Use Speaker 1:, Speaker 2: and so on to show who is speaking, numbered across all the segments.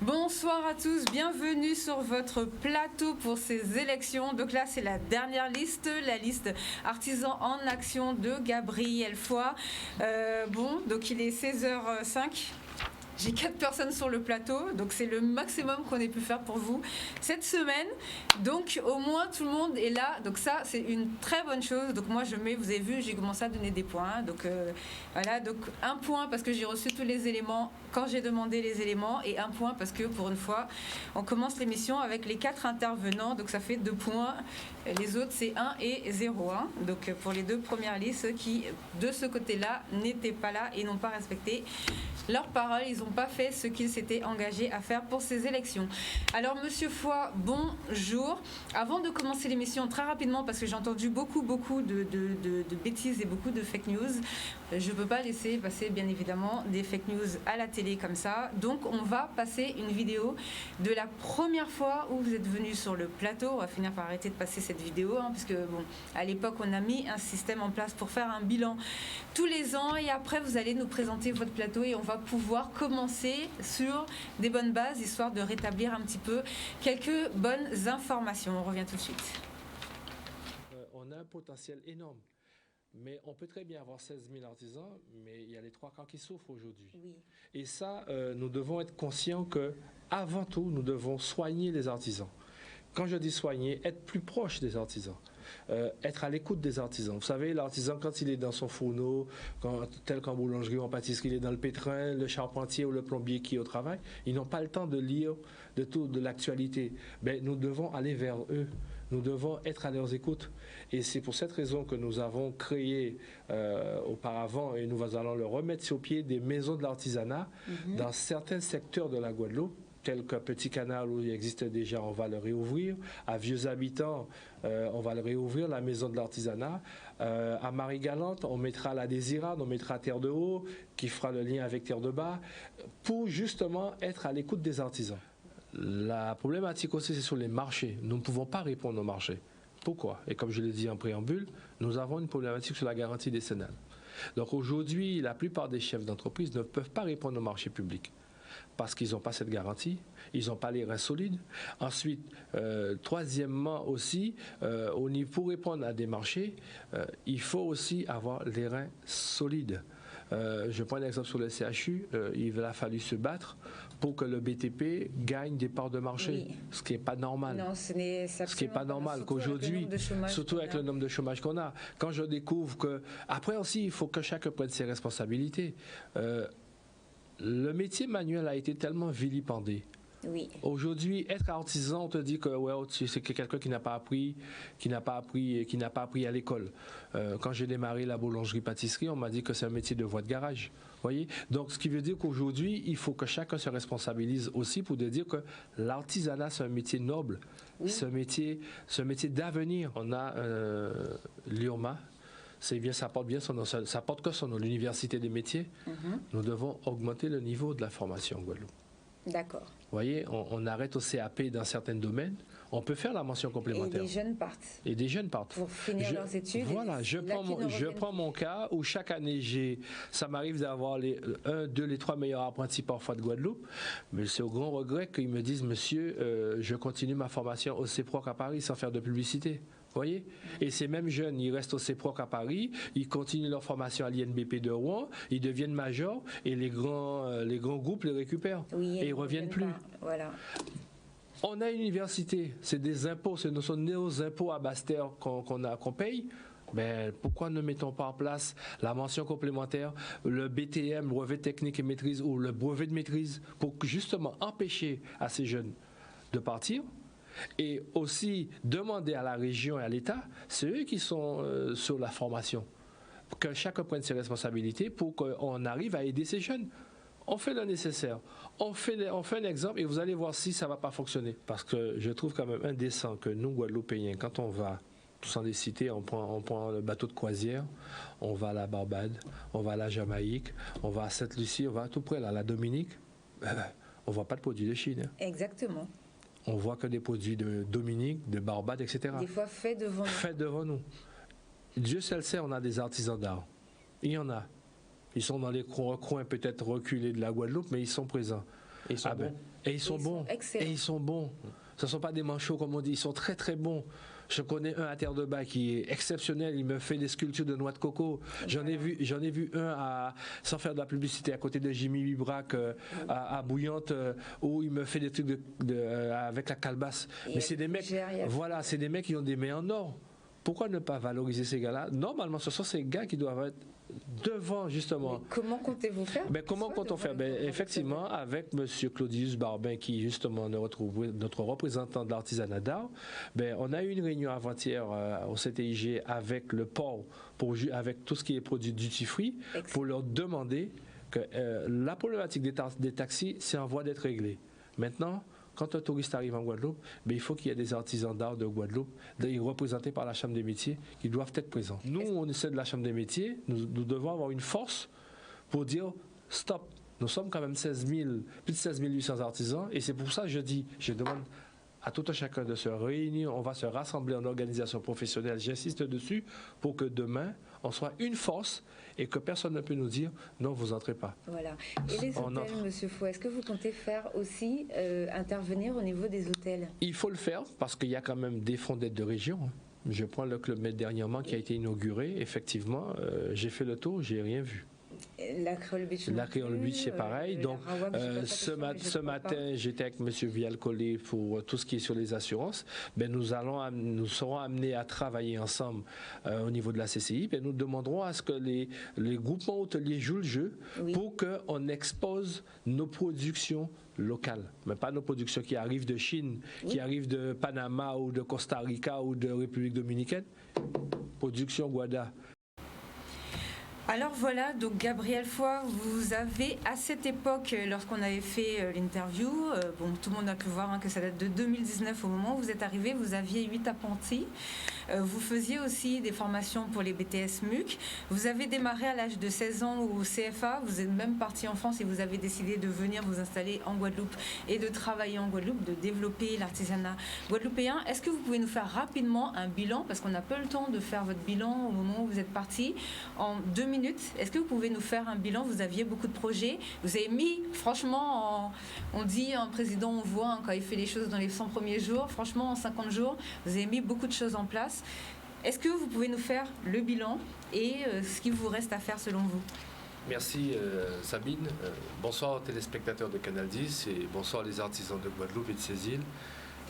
Speaker 1: Bonsoir à tous, bienvenue sur votre plateau pour ces élections. Donc là, c'est la dernière liste, la liste Artisans en Action de Gabriel Foy. Donc il est 16h05. J'ai 4 personnes sur le plateau, donc c'est le maximum qu'on ait pu faire pour vous cette semaine. Donc au moins tout le monde est là, donc ça c'est une très bonne chose. Donc moi vous avez vu, j'ai commencé à donner des points. Donc voilà, donc un point parce que j'ai reçu tous les éléments quand j'ai demandé les éléments, et un point parce que pour une fois on commence l'émission avec les 4 intervenants, donc ça fait 2 points. Les autres c'est 1 et 0. Donc pour les 2 premières listes, ceux qui de ce côté-là n'étaient pas là et n'ont pas respecté leurs paroles, ils n'ont pas fait ce qu'ils s'étaient engagés à faire pour ces élections. Alors Monsieur Foy, bonjour. Avant de commencer l'émission, très rapidement, parce que j'ai entendu beaucoup de bêtises et beaucoup de fake news, je ne peux pas laisser passer bien évidemment des fake news à la télé comme ça. Donc on va passer une vidéo de la première fois où vous êtes venu sur le plateau. On va finir par arrêter de passer cette vidéo, puisque à l'époque on a mis un système en place pour faire un bilan tous les ans, et après vous allez nous présenter votre plateau et on va pouvoir commencer sur des bonnes bases, histoire de rétablir un petit peu quelques bonnes informations. On revient tout de suite.
Speaker 2: On a un potentiel énorme, mais on peut très bien avoir 16 000 artisans, mais il y a les 3 quarts qui souffrent aujourd'hui. Oui. Et ça, nous devons être conscients que, avant tout, nous devons soigner les artisans. Quand je dis soigner, être plus proche des artisans. Être à l'écoute des artisans. Vous savez, l'artisan, quand il est dans son fourneau, tel qu'en boulangerie ou en pâtisserie, il est dans le pétrin, le charpentier ou le plombier qui est au travail, ils n'ont pas le temps de lire de l'actualité. Mais nous devons aller vers eux. Nous devons être à leurs écoutes. Et c'est pour cette raison que nous avons créé auparavant, et nous allons le remettre sur pied, des maisons de l'artisanat dans certains secteurs de la Guadeloupe, tel qu'un Petit Canal où il existe déjà, on va le réouvrir. À Vieux Habitants, on va le réouvrir, la maison de l'artisanat. À Marie-Galante, on mettra la Désirade, on mettra Terre de Haut, qui fera le lien avec Terre de Bas, pour justement être à l'écoute des artisans. La problématique aussi, c'est sur les marchés. Nous ne pouvons pas répondre aux marchés. Pourquoi? Et comme je l'ai dit en préambule, nous avons une problématique sur la garantie décennale. Donc aujourd'hui, la plupart des chefs d'entreprise ne peuvent pas répondre aux marchés publics, parce qu'ils n'ont pas cette garantie, ils n'ont pas les reins solides. Ensuite, troisièmement aussi, pour répondre à des marchés, il faut aussi avoir les reins solides. Je prends un exemple sur le CHU, il a fallu se battre pour que le BTP gagne des parts de marché, oui. Ce qui n'est pas normal.
Speaker 1: Non, ce qui
Speaker 2: n'est pas normal qu'aujourd'hui, surtout avec le nombre de chômage qu'on a. Quand je découvre que... Après aussi, il faut que chacun prenne ses responsabilités. Le métier manuel a été tellement vilipendé. Oui. Aujourd'hui, être artisan, on te dit que ouais, c'est quelqu'un qui n'a pas appris à l'école. Quand j'ai démarré la boulangerie-pâtisserie, on m'a dit que c'est un métier de voie de garage. Voyez? Donc, ce qui veut dire qu'aujourd'hui, il faut que chacun se responsabilise aussi pour dire que l'artisanat, c'est un métier noble. Oui. C'est un métier d'avenir. On a l'URMA. C'est bien, ça porte bien son nom, ça porte que son nom, l'université des métiers. Nous devons augmenter le niveau de la formation en Guadeloupe.
Speaker 1: D'accord.
Speaker 2: Vous voyez, on arrête au CAP dans certains domaines. On peut faire la mention complémentaire.
Speaker 1: Et des jeunes partent. Pour finir leurs études.
Speaker 2: Voilà, je prends mon cas où chaque année, ça m'arrive d'avoir les 1, 2, les 3 meilleurs apprentis parfois de Guadeloupe. Mais c'est au grand regret qu'ils me disent, monsieur, je continue ma formation au CEPROC à Paris sans faire de publicité. Voyez? Et ces mêmes jeunes, ils restent au CEPROC à Paris, ils continuent leur formation à l'INBP de Rouen, ils deviennent majors et les grands groupes les récupèrent. Oui, et ils ne reviennent plus.
Speaker 1: Voilà.
Speaker 2: On a une université, c'est des impôts, ce sont nos impôts à Basse-Terre qu'on paye. Mais pourquoi ne mettons pas en place la mention complémentaire, le BTM, le brevet technique et maîtrise, ou le brevet de maîtrise, pour justement empêcher à ces jeunes de partir? Et aussi demander à la région et à l'État, c'est eux qui sont sur la formation, que chacun prenne ses responsabilités pour qu'on arrive à aider ces jeunes. On fait le nécessaire, on fait un exemple et vous allez voir si ça ne va pas fonctionner. Parce que je trouve quand même indécent que nous, Guadeloupéens, quand on va, sans les citer, on prend le bateau de croisière, on va à la Barbade, on va à la Jamaïque, on va à Sainte-Lucie, on va à tout près, là, à la Dominique, on ne voit pas de produits de Chine. Hein.
Speaker 1: Exactement.
Speaker 2: On voit que des produits de Dominique, de Barbade, etc.
Speaker 1: Des fois faits devant nous.
Speaker 2: Faits devant nous. Dieu seul sait, on a des artisans d'art. Il y en a. Ils sont dans les recoins peut-être reculés de la Guadeloupe, mais ils sont présents.
Speaker 3: Et ils sont bons.
Speaker 2: Et ils sont bons. Et ils sont bons. Ce ne sont pas des manchots comme on dit, ils sont très très bons. Je connais un à Terre-de-Bas qui est exceptionnel, il me fait des sculptures de noix de coco. J'en ai vu un, sans faire de la publicité, à côté de Jimmy Bibrac, à Bouillante, où il me fait des trucs avec la calebasse. Mais c'est des mecs, voilà, c'est des mecs qui ont des mains en or. Pourquoi ne pas valoriser ces gars-là? Normalement, ce sont ces gars qui doivent être devant, justement.
Speaker 1: Mais comment comptez-vous faire?
Speaker 2: Comment comptons faire? Effectivement, avec M. Claudius Barbin, qui justement notre représentant de l'artisanat d'art, on a eu une réunion avant-hier au CTIG avec le port, avec tout ce qui est produit duty-free, pour leur demander que la problématique des taxis, c'est en voie d'être réglée. Maintenant, quand un touriste arrive en Guadeloupe, il faut qu'il y ait des artisans d'art de Guadeloupe, représentés par la Chambre des métiers, qui doivent être présents. Nous, on essaie de la Chambre des métiers, nous devons avoir une force pour dire stop. Nous sommes quand même plus de 16 800 artisans, et c'est pour ça que je demande à tout un chacun de se réunir, on va se rassembler en organisation professionnelle, j'insiste dessus, pour que demain, on soit une force et que personne ne peut nous dire non, vous n'entrez pas.
Speaker 1: Voilà. Et les hôtels, Monsieur Fouet, est-ce que vous comptez faire aussi intervenir au niveau des hôtels? Il
Speaker 2: faut le faire parce qu'il y a quand même des fonds d'aide de région. Je prends le Club Med dernièrement qui a été inauguré. Effectivement, j'ai fait le tour, j'ai rien vu.
Speaker 1: La Créole Beach,
Speaker 2: c'est pareil. Donc, ce matin, j'étais avec M. Vial-Collet pour tout ce qui est sur les assurances. Nous serons amenés à travailler ensemble au niveau de la CCI. Nous demanderons à ce que les groupements hôteliers jouent le jeu pour qu'on expose nos productions locales, mais pas nos productions qui arrivent de Chine, qui arrivent de Panama ou de Costa Rica ou de République dominicaine. Production Guada.
Speaker 1: Alors voilà, donc Gabriel Foy, vous avez à cette époque, lorsqu'on avait fait l'interview, tout le monde a pu voir que ça date de 2019 au moment où vous êtes arrivé, vous aviez 8 apprentis. Vous faisiez aussi des formations pour les BTS MUC. Vous avez démarré à l'âge de 16 ans au CFA. Vous êtes même parti en France et vous avez décidé de venir vous installer en Guadeloupe et de travailler en Guadeloupe, de développer l'artisanat guadeloupéen. Est-ce que vous pouvez nous faire rapidement un bilan, parce qu'on n'a pas eu le temps de faire votre bilan au moment où vous êtes parti, en 2 minutes. Est-ce que vous pouvez nous faire un bilan? Vous aviez beaucoup de projets. Vous avez mis, franchement, on dit un président, on voit quand il fait les choses dans les 100 premiers jours. Franchement, en 50 jours, vous avez mis beaucoup de choses en place. Est-ce que vous pouvez nous faire le bilan et ce qu'il vous reste à faire selon vous?
Speaker 4: Merci Sabine. Bonsoir aux téléspectateurs de Canal 10 et bonsoir les artisans de Guadeloupe et de ses îles.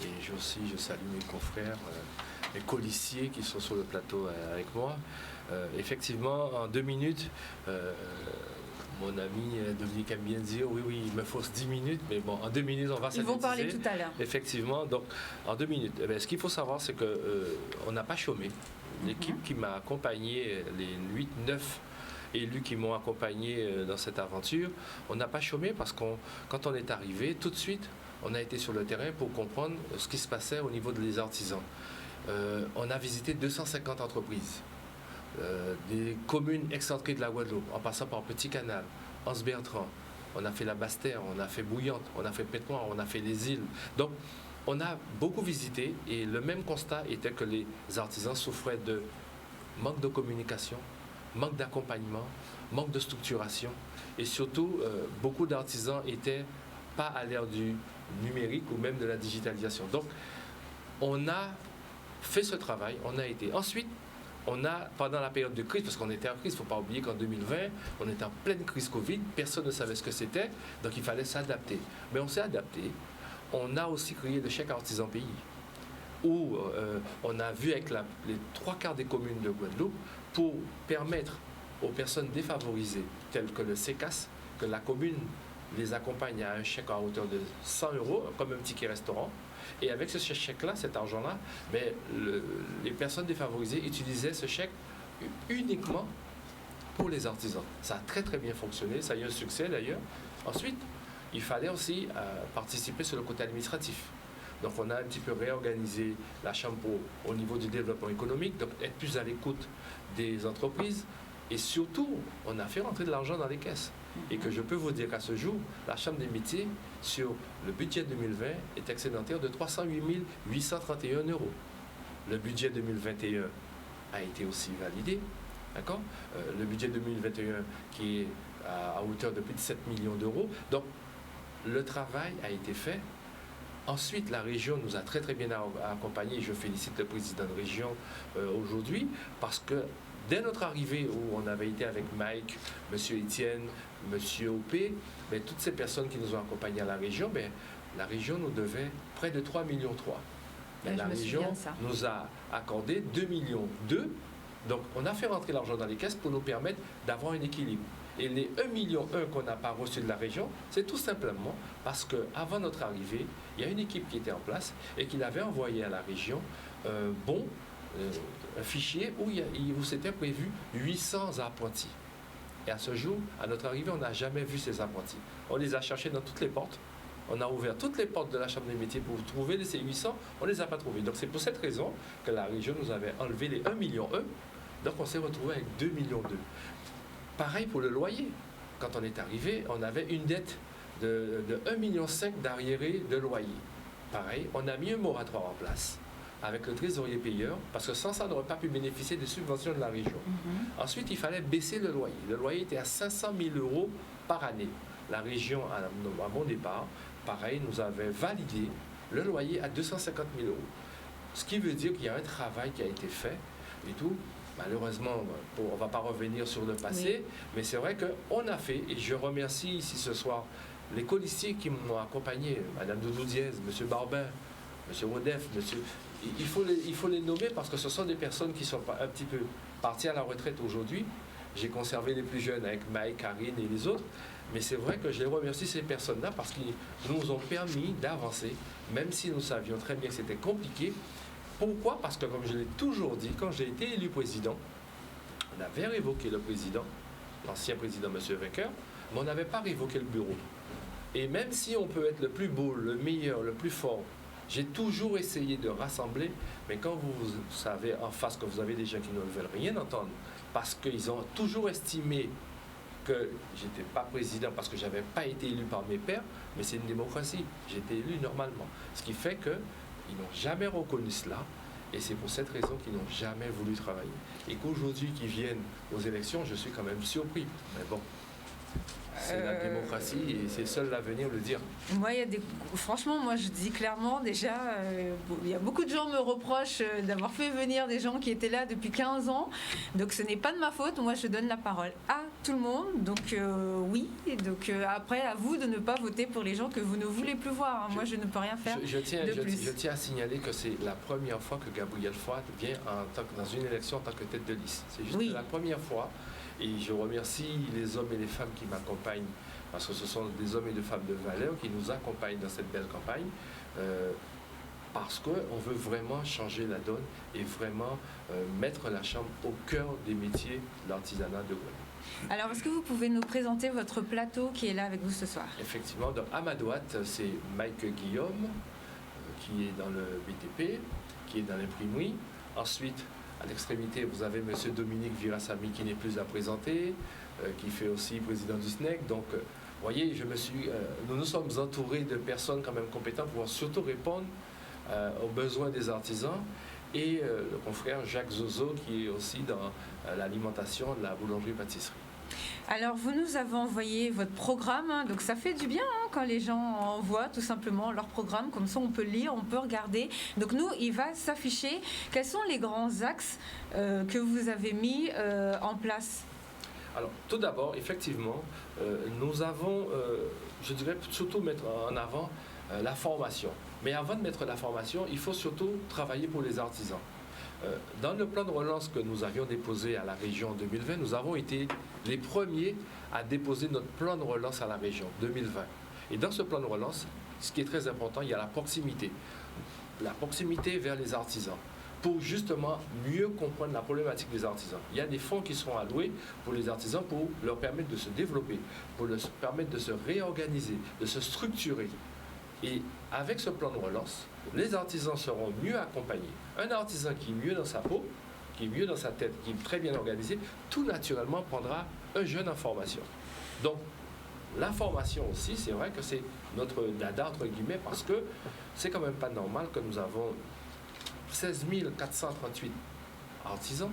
Speaker 4: Et je salue mes confrères, mes colissiers qui sont sur le plateau avec moi. Effectivement, en 2 minutes, mon ami Dominique aime bien dire oui, il me faut 10 minutes, mais bon, en 2 minutes, on va synthétiser.
Speaker 1: Ils vont parler tout à l'heure.
Speaker 4: Effectivement, donc en 2 minutes. Ce qu'il faut savoir, c'est qu'on n'a pas chômé. L'équipe qui m'a accompagné, les 8-9 élus qui m'ont accompagné dans cette aventure, on n'a pas chômé parce que quand on est arrivé, tout de suite, on a été sur le terrain pour comprendre ce qui se passait au niveau des artisans. On a visité 250 entreprises. Des communes excentrées de la Guadeloupe, en passant par Petit Canal, Anse-Bertrand, on a fait la Basse-Terre, on a fait Bouillante, on a fait Pétoin, on a fait les îles. Donc, on a beaucoup visité et le même constat était que les artisans souffraient de manque de communication, manque d'accompagnement, manque de structuration et surtout, beaucoup d'artisans n'étaient pas à l'ère du numérique ou même de la digitalisation. Donc, on a fait ce travail, on a été. Ensuite, on a, pendant la période de crise, parce qu'on était en crise, il ne faut pas oublier qu'en 2020, on était en pleine crise Covid, personne ne savait ce que c'était, donc il fallait s'adapter. Mais on s'est adapté. On a aussi créé le chèque artisan pays, où on a vu avec les 3/4 des communes de Guadeloupe pour permettre aux personnes défavorisées, telles que le CECAS, que la commune les accompagne à un chèque à hauteur de 100 €, comme un ticket restaurant. Et avec ce chèque-là, cet argent-là, les personnes défavorisées utilisaient ce chèque uniquement pour les artisans. Ça a très très bien fonctionné, ça a eu un succès d'ailleurs. Ensuite, il fallait aussi participer sur le côté administratif. Donc on a un petit peu réorganisé la Chambre au niveau du développement économique, donc être plus à l'écoute des entreprises. Et surtout, on a fait rentrer de l'argent dans les caisses. Et que je peux vous dire qu'à ce jour, la Chambre des métiers, sur le budget 2020, est excédentaire de 308 831 €. Le budget 2021 a été aussi validé. D'accord ? Le budget 2021 qui est à hauteur de plus de 7 millions d'euros. Donc, le travail a été fait. Ensuite, la région nous a très très bien accompagnés. Je félicite le président de région aujourd'hui parce que dès notre arrivée où on avait été avec Mike, M. Étienne, M. Opé, toutes ces personnes qui nous ont accompagnés à la région nous devait près de 3,3 millions. La région nous a accordé 2,2 millions. Donc, on a fait rentrer l'argent dans les caisses pour nous permettre d'avoir un équilibre. Et les 1,1 million qu'on n'a pas reçu de la région, c'est tout simplement parce qu'avant notre arrivée, il y a une équipe qui était en place et qui avait envoyé à la région un fichier où c'était prévu 800 apprentis. Et à ce jour, à notre arrivée, on n'a jamais vu ces apprentis. On les a cherchés dans toutes les portes. On a ouvert toutes les portes de la Chambre des métiers pour trouver ces 800. On ne les a pas trouvés. Donc c'est pour cette raison que la région nous avait enlevé les 1,1 million. Donc on s'est retrouvé avec 2,2 millions. Pareil pour le loyer. Quand on est arrivé, on avait une dette de 1,5 million d'arriérés de loyer. Pareil, on a mis un moratoire en place avec le trésorier payeur, parce que sans ça, on n'aurait pas pu bénéficier des subventions de la région. Ensuite, il fallait baisser le loyer. Le loyer était à 500 000 € par année. La région, à mon départ, pareil, nous avait validé le loyer à 250 000 €. Ce qui veut dire qu'il y a un travail qui a été fait et tout. Malheureusement, on ne va pas revenir sur le passé, mais c'est vrai qu'on a fait, et je remercie ici ce soir les colistiers qui m'ont accompagné, Mme Doudou Diez, M. Barbin, M. Wodef, il faut les nommer parce que ce sont des personnes qui sont un petit peu parties à la retraite aujourd'hui. J'ai conservé les plus jeunes avec Mike, Karine et les autres, mais c'est vrai que je les remercie ces personnes-là parce qu'ils nous ont permis d'avancer, même si nous savions très bien que c'était compliqué. Pourquoi? Parce que, comme je l'ai toujours dit, quand j'ai été élu président, on avait révoqué le président, l'ancien président, M. Vainqueur, mais on n'avait pas révoqué le bureau. Et même si on peut être le plus beau, le meilleur, le plus fort, j'ai toujours essayé de rassembler, mais quand vous savez en face que vous avez des gens qui ne veulent rien entendre, parce qu'ils ont toujours estimé que j'étais pas président parce que j'avais pas été élu par mes pairs, mais c'est une démocratie. J'ai été élu normalement. Ce qui fait que ils n'ont jamais reconnu cela et c'est pour cette raison qu'ils n'ont jamais voulu travailler. Et qu'aujourd'hui qu'ils viennent aux élections, je suis quand même surpris. Mais bon, c'est la démocratie et c'est seul l'avenir le dire.
Speaker 1: Moi, franchement, moi je dis clairement déjà, il y a beaucoup de gens me reprochent d'avoir fait venir des gens qui étaient là depuis 15 ans. Donc ce n'est pas de ma faute. Moi, je donne la parole à tout le monde. Donc oui. Donc après, à vous de ne pas voter pour les gens que vous ne voulez plus voir. Moi, je ne peux rien faire
Speaker 4: je tiens à signaler que c'est la première fois que Gabriel Faure vient dans une élection en tant que tête de liste. C'est juste la première fois. Et je remercie les hommes et les femmes qui m'accompagnent, parce que ce sont des hommes et des femmes de valeur qui nous accompagnent dans cette belle campagne, parce qu'on veut vraiment changer la donne et vraiment mettre la Chambre au cœur des métiers de l'artisanat de Guadeloupe.
Speaker 1: Alors, est-ce que vous pouvez nous présenter votre plateau qui est là avec vous ce soir?
Speaker 4: Effectivement, donc à ma droite, c'est Mike Guillaume, qui est dans le BTP, qui est dans l'imprimerie. Ensuite, à l'extrémité, vous avez M. Dominique Virasamy qui n'est plus à présenter, qui fait aussi président du SNEC. Donc, vous voyez, nous nous sommes entourés de personnes quand même compétentes pour surtout répondre aux besoins des artisans. Et le confrère Jacques Zozo qui est aussi dans l'alimentation de la boulangerie-pâtisserie.
Speaker 1: Alors, vous nous avez envoyé votre programme, hein, donc ça fait du bien quand les gens envoient tout simplement leur programme, comme ça on peut lire, on peut regarder. Donc nous, il va s'afficher. Quels sont les grands axes que vous avez mis en place?
Speaker 4: Alors, tout d'abord, effectivement, nous avons, je dirais surtout mettre en avant la formation. Mais avant de mettre la formation, il faut surtout travailler pour les artisans. Dans le plan de relance que nous avions déposé à la région en 2020, nous avons été les premiers à déposer notre plan de relance à la région 2020. Et dans ce plan de relance, ce qui est très important, il y a la proximité. La proximité vers les artisans, pour justement mieux comprendre la problématique des artisans. Il y a des fonds qui seront alloués pour les artisans pour leur permettre de se développer, pour leur permettre de se réorganiser, de se structurer. Et avec ce plan de relance, les artisans seront mieux accompagnés. Un artisan qui est mieux dans sa peau, qui est mieux dans sa tête, qui est très bien organisé, tout naturellement prendra un jeune en formation. Donc, la formation aussi, c'est vrai que c'est notre dada, entre guillemets, parce que c'est quand même pas normal que nous avons 16 438 artisans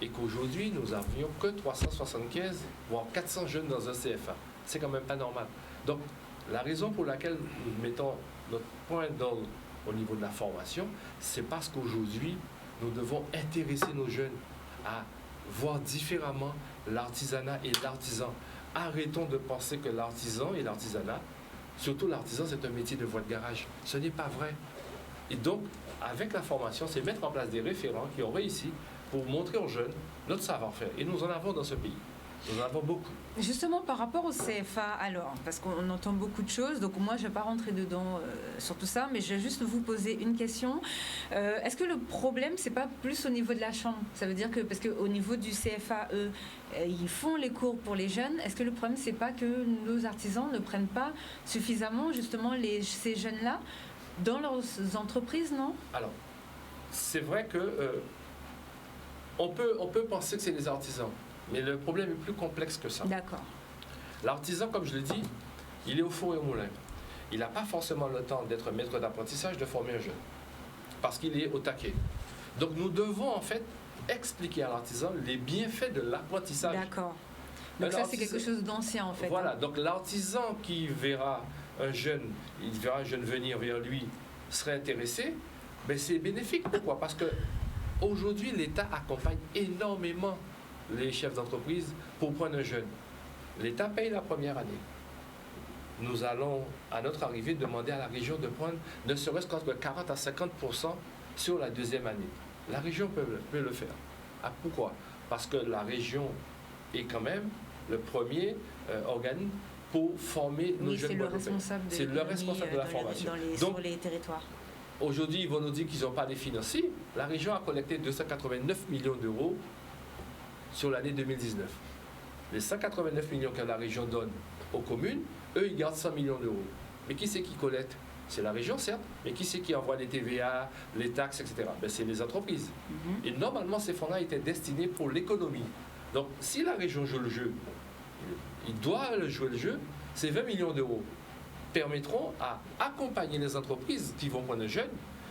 Speaker 4: et qu'aujourd'hui, nous n'avions que 375, voire 400 jeunes dans un CFA. C'est quand même pas normal. Donc, La raison pour laquelle nous mettons notre point d'ordre au niveau de la formation, c'est parce qu'aujourd'hui, nous devons intéresser nos jeunes à voir différemment l'artisanat et l'artisan. Arrêtons de penser que l'artisan et l'artisanat, surtout l'artisan, c'est un métier de voie de garage. Ce n'est pas vrai. Et donc, avec la formation, c'est mettre en place des référents qui ont réussi pour montrer aux jeunes notre savoir-faire. Et nous en avons dans ce pays. Nous en avons beaucoup.
Speaker 1: Justement, par rapport au CFA, alors, parce qu'on entend beaucoup de choses, donc moi, je ne vais pas rentrer dedans sur tout ça, mais je vais juste vous poser une question. Est-ce que le problème, c'est pas plus au niveau de la chambre? Ça veut dire que, parce qu'au niveau du CFA, ils font les cours pour les jeunes. Est-ce que le problème, c'est pas que nos artisans ne prennent pas suffisamment, justement, ces jeunes-là dans leurs entreprises, non?
Speaker 4: Alors, c'est vrai que on peut penser que c'est les artisans. Mais le problème est plus complexe que ça.
Speaker 1: D'accord.
Speaker 4: L'artisan, comme je le dis, il est au four et au moulin. Il n'a pas forcément le temps d'être maître d'apprentissage, de former un jeune. Parce qu'il est au taquet. Donc nous devons en fait expliquer à l'artisan les bienfaits de l'apprentissage.
Speaker 1: D'accord. Donc ça, c'est quelque chose d'ancien en fait.
Speaker 4: Voilà. Donc l'artisan qui verra un jeune, il verra un jeune venir vers lui, serait intéressé, ben c'est bénéfique. Pourquoi? Parce que aujourd'hui, l'État accompagne énormément les chefs d'entreprise pour prendre un jeune. L'État paye la première année. Nous allons, à notre arrivée, demander à la région de prendre ne serait-ce qu'entre 40 à 50% sur la deuxième année. La région peut le faire. Ah, pourquoi? Parce que la région est quand même le premier organe pour former nos jeunes Guadeloupéens. C'est le responsable de la formation.
Speaker 1: Sur les territoires.
Speaker 4: Aujourd'hui, ils vont nous dire qu'ils n'ont pas les financiers. La région a collecté 289 millions d'euros sur l'année 2019. Les 189 millions que la région donne aux communes, eux, ils gardent 100 millions d'euros. Mais qui c'est qui collecte? C'est la région, certes, mais qui c'est qui envoie les TVA, les taxes, etc. Ben, c'est les entreprises. Et normalement, ces fonds-là étaient destinés pour l'économie. Donc, si la région joue le jeu, il doit jouer le jeu, ces 20 millions d'euros permettront à accompagner les entreprises qui vont prendre un jeune.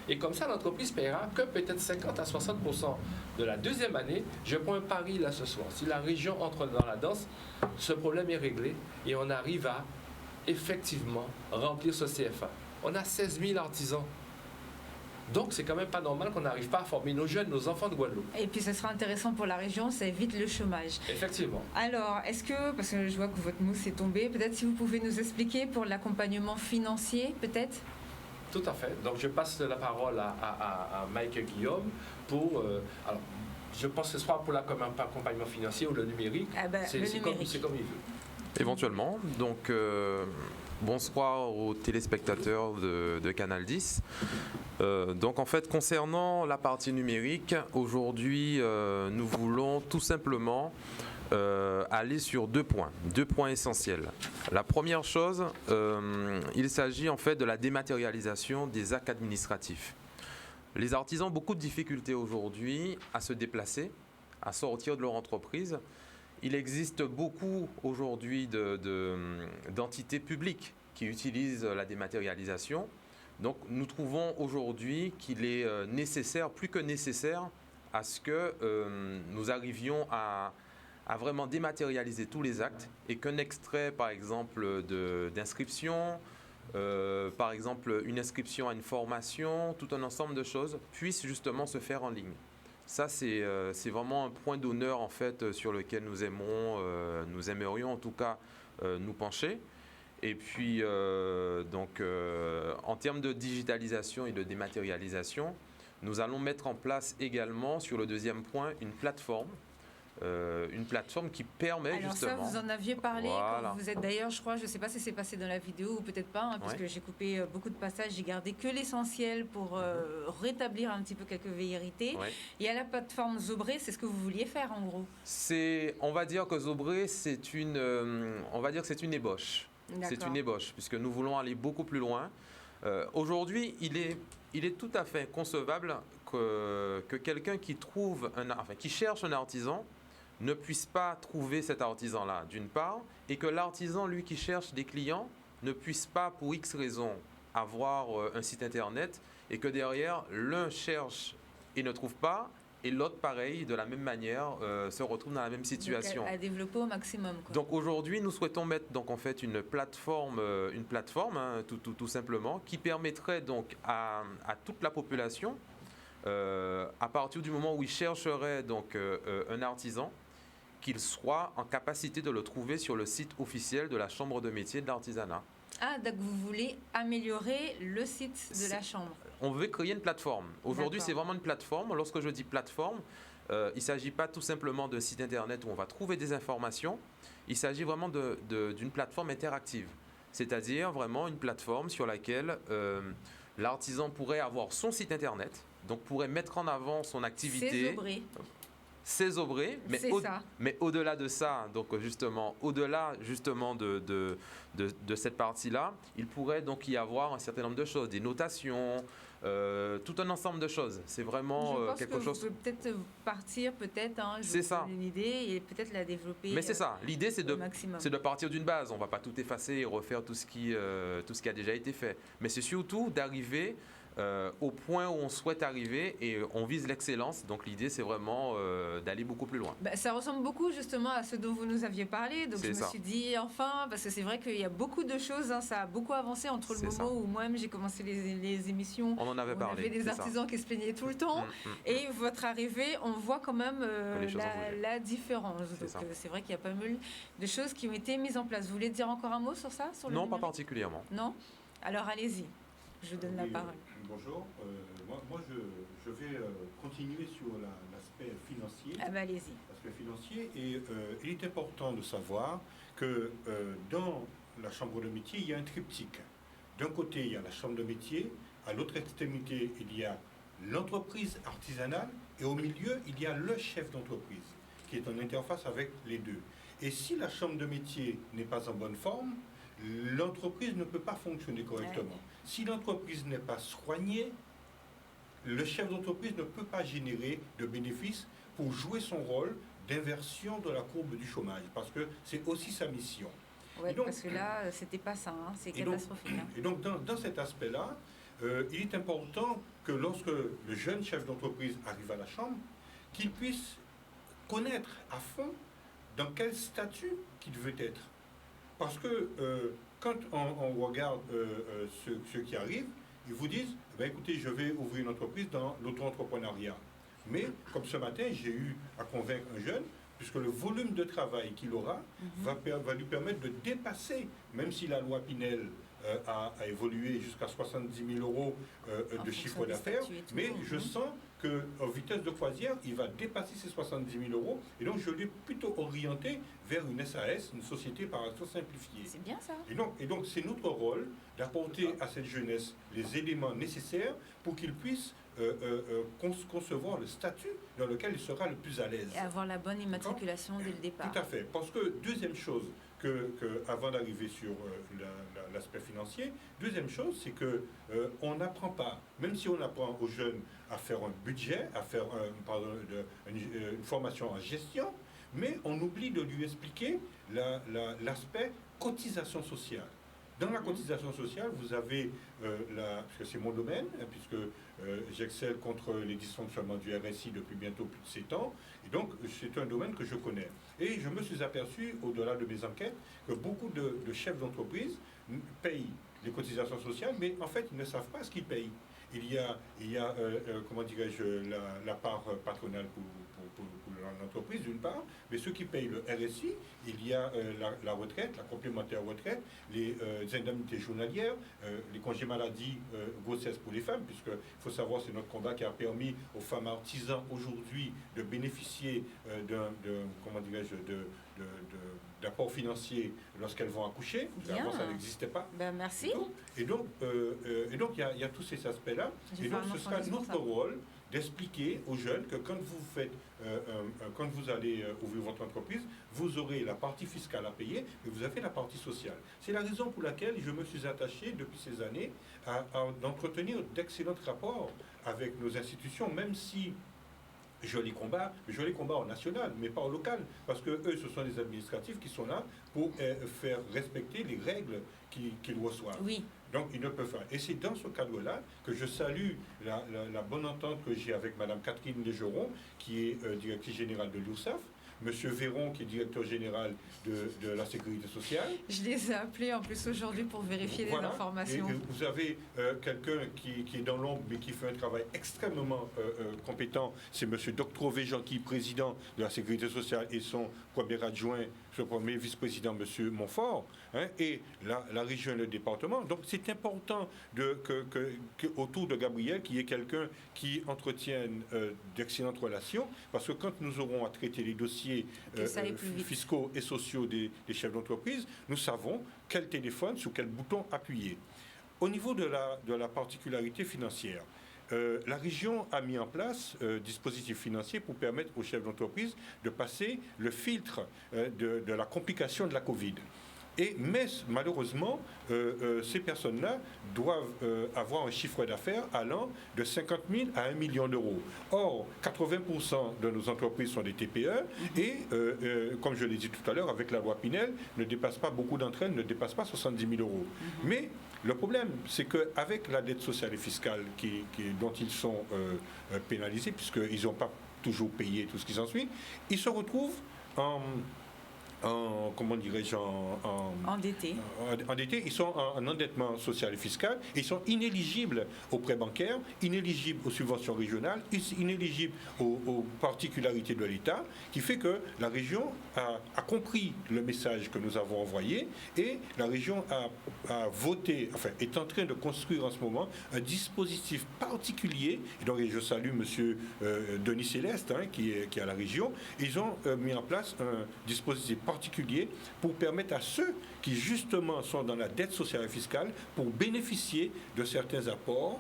Speaker 4: Et comme ça, l'entreprise paiera que peut-être 50 à 60% de la deuxième année. Je prends un pari là ce soir. Si la région entre dans la danse, ce problème est réglé et on arrive à effectivement remplir ce CFA. On a 16 000 artisans. Donc, c'est quand même pas normal qu'on n'arrive pas à former nos jeunes, nos enfants de Guadeloupe.
Speaker 1: Et puis, ce sera intéressant pour la région, ça évite le chômage.
Speaker 4: Effectivement.
Speaker 1: Alors, est-ce que, parce que je vois que votre mousse est tombée, peut-être si vous pouvez nous expliquer pour l'accompagnement financier, peut-être?
Speaker 4: Tout à fait. Donc, je passe la parole à Mike Guillaume pour... alors, je pense que ce sera pour l'accompagnement financier ou le numérique.
Speaker 1: Ah ben,
Speaker 4: c'est comme il veut.
Speaker 3: Éventuellement. Donc, bonsoir aux téléspectateurs de Canal 10. Donc, en fait, concernant la partie numérique, aujourd'hui, nous voulons tout simplement aller sur deux points essentiels. La première chose, il s'agit en fait de la dématérialisation des actes administratifs. Les artisans ont beaucoup de difficultés aujourd'hui à se déplacer, à sortir de leur entreprise. Il existe beaucoup aujourd'hui d'entités publiques qui utilisent la dématérialisation. Donc nous trouvons aujourd'hui qu'il est nécessaire, plus que nécessaire, à ce que nous arrivions à vraiment dématérialiser tous les actes et qu'un extrait, par exemple, d'inscription, par exemple une inscription à une formation, tout un ensemble de choses, puisse justement se faire en ligne. Ça, c'est vraiment un point d'honneur en fait sur lequel nous aimerions en tout cas nous pencher. Et puis, en termes de digitalisation et de dématérialisation, nous allons mettre en place également, sur le deuxième point, une plateforme qui permet justement...
Speaker 1: Alors ça, vous en aviez parlé,
Speaker 3: voilà.
Speaker 1: Quand vous êtes d'ailleurs, je crois, je ne sais pas si c'est passé dans la vidéo ou peut-être pas, puisque j'ai coupé beaucoup de passages, j'ai gardé que l'essentiel pour rétablir un petit peu quelques vérités.
Speaker 3: Ouais.
Speaker 1: Et à la plateforme Zobré, c'est ce que vous vouliez faire en gros?
Speaker 3: On va dire que Zobré, c'est une ébauche. C'est une ébauche, puisque nous voulons aller beaucoup plus loin. Aujourd'hui, il est tout à fait concevable que quelqu'un qui cherche un artisan ne puisse pas trouver cet artisan-là, d'une part, et que l'artisan, lui, qui cherche des clients, ne puisse pas, pour X raisons, avoir un site internet, et que derrière, l'un cherche et ne trouve pas, et l'autre, pareil, de la même manière, se retrouve dans la même situation.
Speaker 1: Donc à développer au maximum, quoi.
Speaker 3: Donc aujourd'hui, nous souhaitons mettre donc en fait une plateforme hein, tout simplement, qui permettrait donc à toute la population, à partir du moment où il chercherait donc un artisan, qu'il soit en capacité de le trouver sur le site officiel de la Chambre de métier de l'artisanat.
Speaker 1: Ah, donc vous voulez améliorer le site de la Chambre.
Speaker 3: On veut créer une plateforme. Aujourd'hui, c'est vraiment une plateforme. Lorsque je dis plateforme, il ne s'agit pas tout simplement d'un site internet où on va trouver des informations. Il s'agit vraiment d'une plateforme interactive. C'est-à-dire vraiment une plateforme sur laquelle l'artisan pourrait avoir son site internet, donc pourrait mettre en avant son activité. Ses obrés, mais au-delà de ça, donc au-delà de cette partie-là, il pourrait donc y avoir un certain nombre de choses, des notations, tout un ensemble de choses. C'est vraiment quelque chose.
Speaker 1: Je pense que vous pouvez peut-être partir,
Speaker 3: c'est ça.
Speaker 1: Une idée et peut-être la développer.
Speaker 3: Mais c'est ça. L'idée, c'est de partir d'une base. On ne va pas tout effacer et refaire tout ce qui a déjà été fait. Mais c'est surtout d'arriver au point où on souhaite arriver et on vise l'excellence. Donc l'idée, c'est vraiment d'aller beaucoup plus loin.
Speaker 1: Ça ressemble beaucoup justement à ce dont vous nous aviez parlé. Donc je me suis dit enfin, parce que c'est vrai qu'il y a beaucoup de choses, hein, ça a beaucoup avancé entre le moment où moi-même j'ai commencé les émissions.
Speaker 3: On en avait parlé.
Speaker 1: On avait des artisans qui se plaignaient tout le temps. Et votre arrivée, on voit quand même la différence. Donc c'est vrai qu'il y a pas mal de choses qui ont été mises en place. Vous voulez dire encore un mot sur ça, sur le
Speaker 3: Non,
Speaker 1: numérique?
Speaker 3: pas particulièrement.
Speaker 1: Non? Alors allez-y. Je vous donne la parole.
Speaker 5: Bonjour. Moi, je vais continuer sur l'aspect financier.
Speaker 1: Ah bah, allez-y.
Speaker 5: L'aspect financier. Et il est important de savoir que dans la chambre de métier, il y a un triptyque. D'un côté, il y a la chambre de métier. À l'autre extrémité, il y a l'entreprise artisanale. Et au milieu, il y a le chef d'entreprise, qui est en interface avec les deux. Et si la chambre de métier n'est pas en bonne forme, l'entreprise ne peut pas fonctionner correctement. Si l'entreprise n'est pas soignée, le chef d'entreprise ne peut pas générer de bénéfices pour jouer son rôle d'inversion de la courbe du chômage, parce que c'est aussi sa mission.
Speaker 1: Oui, parce que là, c'était pas ça, hein, c'est catastrophique.
Speaker 5: Et donc, dans cet aspect-là, il est important que lorsque le jeune chef d'entreprise arrive à la Chambre, qu'il puisse connaître à fond dans quel statut qu'il veut être. Parce que quand on regarde ceux qui arrivent, ils vous disent, écoutez, je vais ouvrir une entreprise dans l'auto-entrepreneuriat. Mais comme ce matin, j'ai eu à convaincre un jeune, puisque le volume de travail qu'il aura va lui permettre de dépasser, même si la loi Pinel a évolué jusqu'à 70 000 euros de chiffre d'affaires, mais je sens qu'en vitesse de croisière, il va dépasser ces 70 000 euros. Et donc, je l'ai plutôt orienté vers une SAS, une société par action simplifiée.
Speaker 1: C'est bien ça.
Speaker 5: Et donc, c'est notre rôle d'apporter à cette jeunesse les éléments nécessaires pour qu'il puisse concevoir le statut dans lequel il sera le plus à l'aise.
Speaker 1: Et avoir la bonne immatriculation dès le départ.
Speaker 5: Tout à fait. Parce que, deuxième chose, avant d'arriver sur l'aspect financier, deuxième chose, c'est qu'on n'apprend pas, même si on apprend aux jeunes à faire un budget, à faire une formation en gestion, mais on oublie de lui expliquer l'aspect cotisation sociale. Dans la cotisation sociale, vous avez, parce que c'est mon domaine, puisque j'excelle contre les dysfonctionnements du RSI depuis bientôt plus de 7 ans, et donc c'est un domaine que je connais. Et je me suis aperçu, au-delà de mes enquêtes, que beaucoup de chefs d'entreprise payent les cotisations sociales, mais en fait, ils ne savent pas ce qu'ils payent. Il y a comment dirais-je, la part patronale pour l'entreprise d'une part, mais ceux qui payent le RSI, il y a la retraite, la complémentaire retraite, les indemnités journalières, les congés maladie, grossesse pour les femmes, puisque il faut savoir c'est notre combat qui a permis aux femmes artisans aujourd'hui de bénéficier d'apport financier lorsqu'elles vont accoucher. Avant, ça n'existait pas.
Speaker 1: Ben, merci.
Speaker 5: Et donc, il y a tous ces aspects-là. Et donc, ce sera notre rôle d'expliquer aux jeunes que quand vous allez ouvrir votre entreprise, vous aurez la partie fiscale à payer, mais vous avez la partie sociale. C'est la raison pour laquelle je me suis attaché depuis ces années à d'entretenir d'excellents rapports avec nos institutions, même si joli combat en national, mais pas en local, parce que eux, ce sont les administratifs qui sont là pour faire respecter les règles qu'ils reçoivent.
Speaker 1: Oui.
Speaker 5: Donc, ils ne peuvent pas. Et c'est dans ce cadre-là que je salue la bonne entente que j'ai avec Mme Catherine Desgeron, qui est directrice générale de l'URSSAF, Monsieur Véron, qui est directeur général de la Sécurité sociale.
Speaker 1: Je les ai appelés en plus aujourd'hui pour vérifier les informations.
Speaker 5: Et vous avez quelqu'un qui est dans l'ombre, mais qui fait un travail extrêmement compétent. C'est Monsieur Doctrové Jean-Qui, président de la Sécurité sociale, et son premier adjoint, son premier vice-président, Monsieur Montfort, et la région et le département. Donc c'est important autour de Gabriel, qu'il y ait quelqu'un qui entretienne d'excellentes relations, parce que quand nous aurons à traiter les dossiers fiscaux et sociaux des chefs d'entreprise, nous savons quel téléphone, sur quel bouton appuyer. Au niveau de la particularité financière, la région a mis en place un dispositif financier pour permettre aux chefs d'entreprise de passer le filtre de la complication de la Covid. Mais malheureusement, ces personnes-là doivent avoir un chiffre d'affaires allant de 50 000 à 1 million d'euros. Or, 80% de nos entreprises sont des TPE et, comme je l'ai dit tout à l'heure, avec la loi Pinel, beaucoup d'entre elles ne dépassent pas 70 000 euros. Mais le problème, c'est qu'avec la dette sociale et fiscale dont ils sont pénalisés, puisqu'ils n'ont pas toujours payé tout ce qui s'ensuit, ils se retrouvent endettés. Ils sont en endettement social et fiscal, et ils sont inéligibles aux prêts bancaires, inéligibles aux subventions régionales, inéligibles aux particularités de l'État, qui fait que la région a compris le message que nous avons envoyé, et la région a voté, est en train de construire en ce moment un dispositif particulier. Et donc je salue M. Denis Céleste, qui est à la région. Ils ont mis en place un dispositif particulier pour permettre à ceux qui justement sont dans la dette sociale et fiscale pour bénéficier de certains apports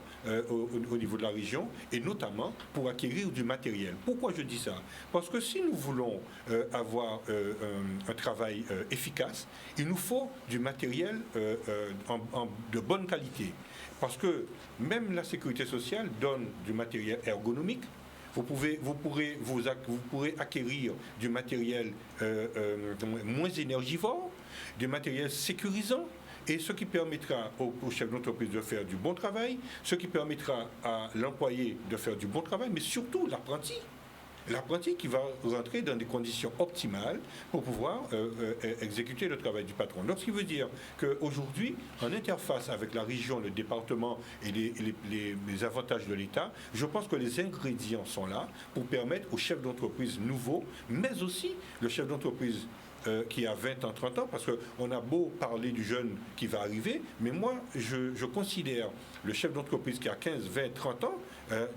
Speaker 5: au niveau de la région, et notamment pour acquérir du matériel. Pourquoi je dis ça? Parce que si nous voulons avoir un travail efficace, il nous faut du matériel de bonne qualité. Parce que même la sécurité sociale donne du matériel ergonomique. Vous pourrez acquérir du matériel moins énergivore, du matériel sécurisant, et ce qui permettra au chef d'entreprise de faire du bon travail, ce qui permettra à l'employé de faire du bon travail, mais surtout l'apprenti qui va rentrer dans des conditions optimales pour pouvoir exécuter le travail du patron. Donc, ce qui veut dire qu'aujourd'hui, en interface avec la région, le département et les avantages de l'État, je pense que les ingrédients sont là pour permettre aux chefs d'entreprise nouveaux, mais aussi le chef d'entreprise qui a 20 ans, 30 ans, parce qu'on a beau parler du jeune qui va arriver, mais moi, je considère le chef d'entreprise qui a 15, 20, 30 ans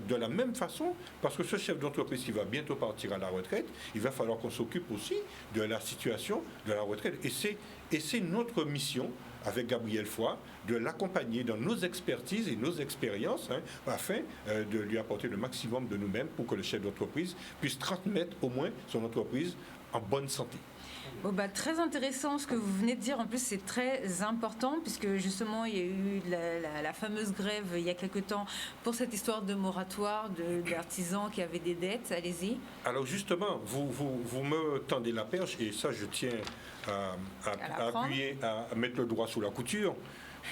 Speaker 5: de la même façon, parce que ce chef d'entreprise qui va bientôt partir à la retraite, il va falloir qu'on s'occupe aussi de la situation de la retraite. Et c'est notre mission, avec Gabriel Foy, de l'accompagner dans nos expertises et nos expériences, afin de lui apporter le maximum de nous-mêmes pour que le chef d'entreprise puisse transmettre au moins son entreprise en bonne santé.
Speaker 1: Très intéressant ce que vous venez de dire. En plus, c'est très important puisque justement, il y a eu la fameuse grève il y a quelque temps pour cette histoire de moratoire d'artisans qui avaient des dettes. Allez-y.
Speaker 5: Alors justement, vous me tendez la perche, et ça, je tiens à appuyer, à mettre le doigt sous la couture,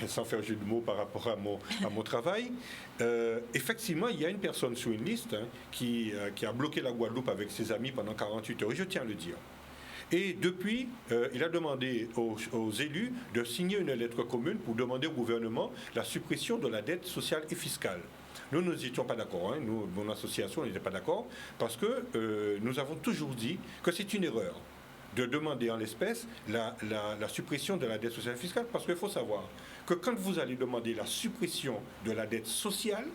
Speaker 5: sans faire jeu de mots par rapport à mon travail. Effectivement, il y a une personne sur une liste qui a bloqué la Guadeloupe avec ses amis pendant 48 heures, et je tiens à le dire. Et depuis, il a demandé aux élus de signer une lettre commune pour demander au gouvernement la suppression de la dette sociale et fiscale. Nous n'étions pas d'accord, nous, mon association n'était pas d'accord, parce que nous avons toujours dit que c'est une erreur de demander en l'espèce la suppression de la dette sociale et fiscale, parce qu'il faut savoir que quand vous allez demander la suppression de la dette sociale,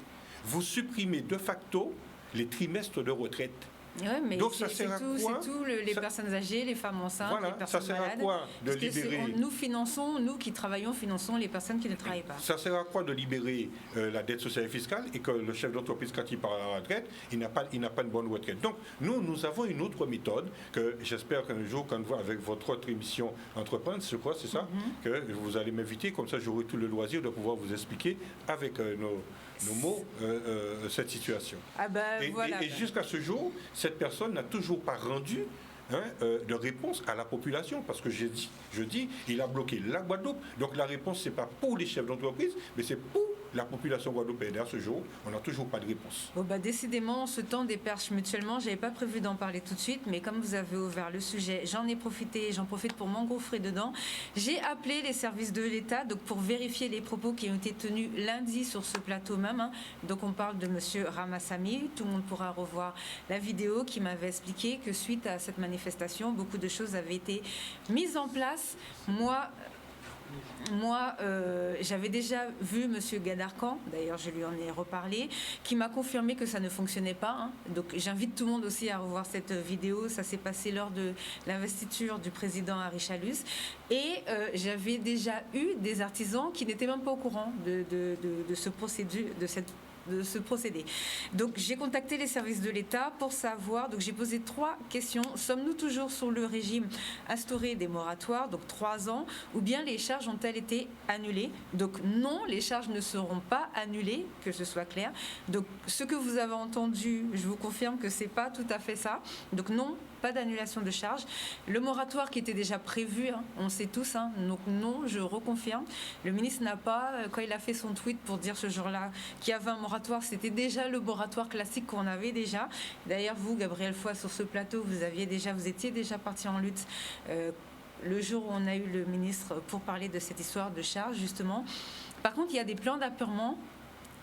Speaker 5: vous supprimez de facto les trimestres de retraite.
Speaker 1: Ouais, mais
Speaker 5: donc ça sert à quoi?
Speaker 1: C'est tout, les personnes âgées, les femmes enceintes,
Speaker 5: voilà,
Speaker 1: les personnes
Speaker 5: ça sert
Speaker 1: malades.
Speaker 5: à quoi de libérer?
Speaker 1: Nous qui travaillons, finançons les personnes qui ne travaillent pas.
Speaker 5: Ça sert à quoi de libérer la dette sociale et fiscale et que le chef d'entreprise, quand il part à la retraite, il n'a pas une bonne retraite? Donc, nous avons une autre méthode que j'espère qu'un jour, quand vous, avec votre autre émission Entreprendre, je crois, c'est ça, que vous allez m'inviter, comme ça j'aurai tout le loisir de pouvoir vous expliquer avec nos mots cette situation. Et jusqu'à ce jour, cette personne n'a toujours pas rendu de réponse à la population, parce que je dis, il a bloqué la Guadeloupe, donc la réponse c'est pas pour les chefs d'entreprise, mais c'est pour la population guadeloupéenne. À ce jour, on n'a toujours pas de réponse.
Speaker 1: Décidément, on se tend des perches mutuellement. J'avais pas prévu d'en parler tout de suite, mais comme vous avez ouvert le sujet, j'en profite pour m'engouffrer dedans. J'ai appelé les services de l'État pour vérifier les propos qui ont été tenus lundi sur ce plateau même. Donc on parle de monsieur Ramassamy. Tout le monde pourra revoir la vidéo qui m'avait expliqué que suite à cette manifestation, beaucoup de choses avaient été mises en place. Moi, j'avais déjà vu M. Gadarcan, d'ailleurs je lui en ai reparlé, qui m'a confirmé que ça ne fonctionnait pas. Donc j'invite tout le monde aussi à revoir cette vidéo. Ça s'est passé lors de l'investiture du président Harry Chalus. Et j'avais déjà eu des artisans qui n'étaient même pas au courant de ce procédé. Donc j'ai contacté les services de l'État pour savoir, donc j'ai posé 3 questions. Sommes-nous toujours sur le régime instauré des moratoires, donc 3 ans, ou bien les charges ont-elles été annulées? Donc non, les charges ne seront pas annulées, que ce soit clair. Donc ce que vous avez entendu, je vous confirme que c'est pas tout à fait ça. Donc non, pas d'annulation de charges. Le moratoire qui était déjà prévu, on sait tous, donc non, je reconfirme. Le ministre n'a pas, quand il a fait son tweet pour dire ce jour-là qu'il y avait un moratoire, c'était déjà le moratoire classique qu'on avait déjà. D'ailleurs, vous, Gabriel Foy, sur ce plateau, vous étiez déjà parti en lutte le jour où on a eu le ministre pour parler de cette histoire de charges, justement. Par contre, il y a des plans d'apurement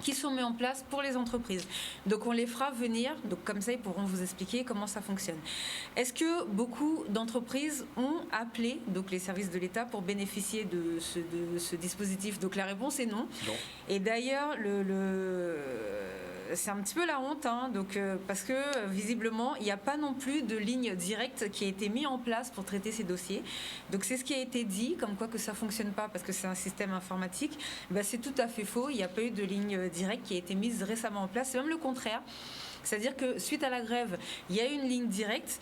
Speaker 1: qui sont mis en place pour les entreprises. Donc on les fera venir, donc comme ça ils pourront vous expliquer comment ça fonctionne. Est-ce que beaucoup d'entreprises ont appelé donc les services de l'État pour bénéficier de ce dispositif? Donc la réponse est non. Et d'ailleurs c'est un petit peu la honte, parce que visiblement, il n'y a pas non plus de ligne directe qui a été mise en place pour traiter ces dossiers. Donc c'est ce qui a été dit, comme quoi que ça ne fonctionne pas parce que c'est un système informatique. C'est tout à fait faux. Il n'y a pas eu de ligne directe qui a été mise récemment en place. C'est même le contraire. C'est-à-dire que suite à la grève, il y a eu une ligne directe.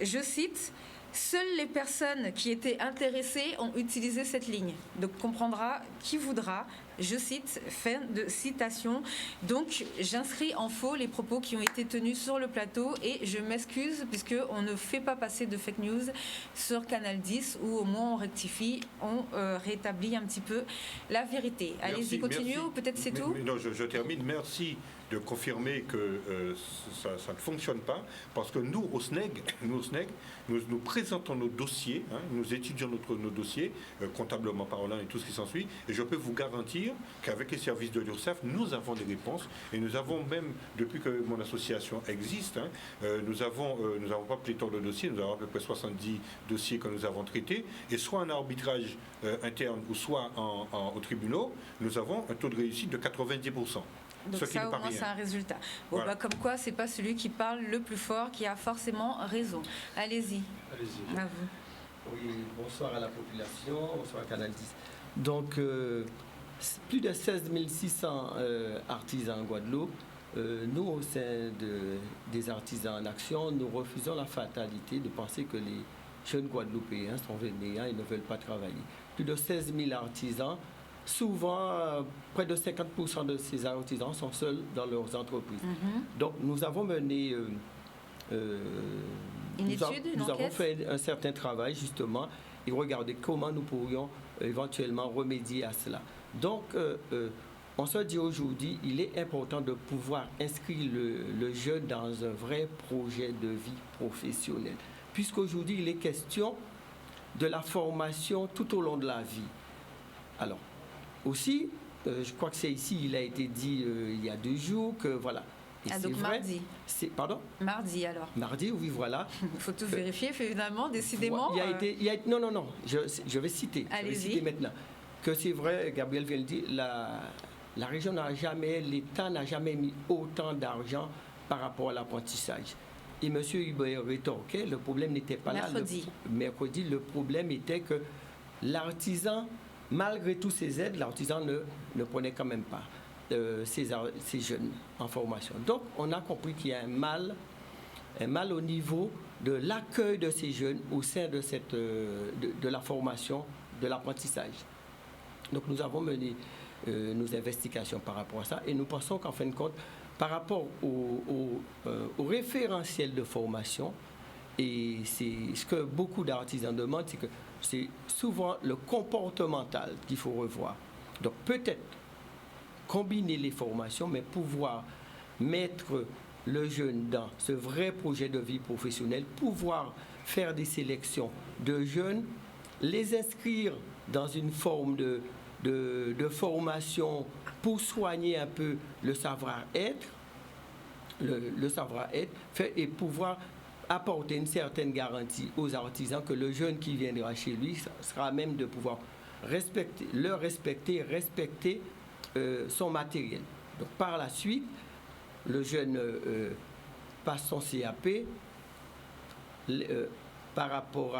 Speaker 1: Je cite... Seules les personnes qui étaient intéressées ont utilisé cette ligne. Donc, comprendra qui voudra. Je cite, fin de citation. Donc, j'inscris en faux les propos qui ont été tenus sur le plateau et je m'excuse puisqu'on ne fait pas passer de fake news sur Canal 10 où au moins on rectifie, on rétablit un petit peu la vérité. Allez-y, continuez ou peut-être c'est tout?
Speaker 5: Non, je termine. Merci de confirmer que ça ne fonctionne pas, parce que nous, au SNEG, nous présentons nos dossiers, nous étudions nos dossiers, comptablement parlant et tout ce qui s'ensuit, et je peux vous garantir qu'avec les services de l'URSSAF, nous avons des réponses, et nous avons même, depuis que mon association existe, nous avons pas pléthore de dossiers, nous avons à peu près 70 dossiers que nous avons traités, et soit en arbitrage interne, ou soit aux tribunaux, nous avons un taux de réussite de 90%.
Speaker 1: Donc ça, au moins, c'est un résultat. Voilà. Comme quoi, c'est pas celui qui parle le plus fort qui a forcément raison. Allez-y.
Speaker 6: Allez-y. À vous. Oui, bonsoir à la population, bonsoir à Canal 10. Donc, plus de 16 600 artisans en Guadeloupe. Nous, au sein des artisans en action, nous refusons la fatalité de penser que les jeunes Guadeloupéens sont fainéants et ne veulent pas travailler. Plus de 16 000 artisans. Souvent, près de 50% de ces artisans sont seuls dans leurs entreprises. Donc, nous avons mené... nous avons fait un certain travail, justement, et regardé comment nous pourrions éventuellement remédier à cela. Donc, on se dit aujourd'hui, il est important de pouvoir inscrire le jeune dans un vrai projet de vie professionnelle. Puisqu'aujourd'hui, il est question de la formation tout au long de la vie. Alors, aussi, je crois que c'est ici, il a été dit il y a 2 jours que voilà.
Speaker 1: Et donc vrai, mardi.
Speaker 6: Pardon?
Speaker 1: Mardi alors.
Speaker 6: Mardi, oui, voilà.
Speaker 1: Il faut tout vérifier, finalement, décidément.
Speaker 6: Non, je vais citer.
Speaker 1: Allez-y.
Speaker 6: Je vais citer maintenant. Que c'est vrai, Gabriel vient de dire, la région n'a jamais, l'État n'a jamais mis autant d'argent par rapport à l'apprentissage. Et M. Hubert rétorquait, le problème n'était pas
Speaker 1: mercredi.
Speaker 6: là. Mercredi, le problème était que l'artisan, malgré toutes ces aides, l'artisan ne prenait quand même pas ces jeunes en formation. Donc, on a compris qu'il y a un mal au niveau de l'accueil de ces jeunes au sein de la formation, de l'apprentissage. Donc, nous avons mené nos investigations par rapport à ça et nous pensons qu'en fin de compte, par rapport au référentiel de formation, et c'est ce que beaucoup d'artisans demandent, c'est que c'est souvent le comportemental qu'il faut revoir. Donc peut-être combiner les formations, mais pouvoir mettre le jeune dans ce vrai projet de vie professionnelle, pouvoir faire des sélections de jeunes, les inscrire dans une forme de formation pour soigner un peu le savoir-être, le savoir-être, et pouvoir apporter une certaine garantie aux artisans que le jeune qui viendra chez lui sera à même de pouvoir respecter son matériel. Donc par la suite, le jeune passe son CAP. Par rapport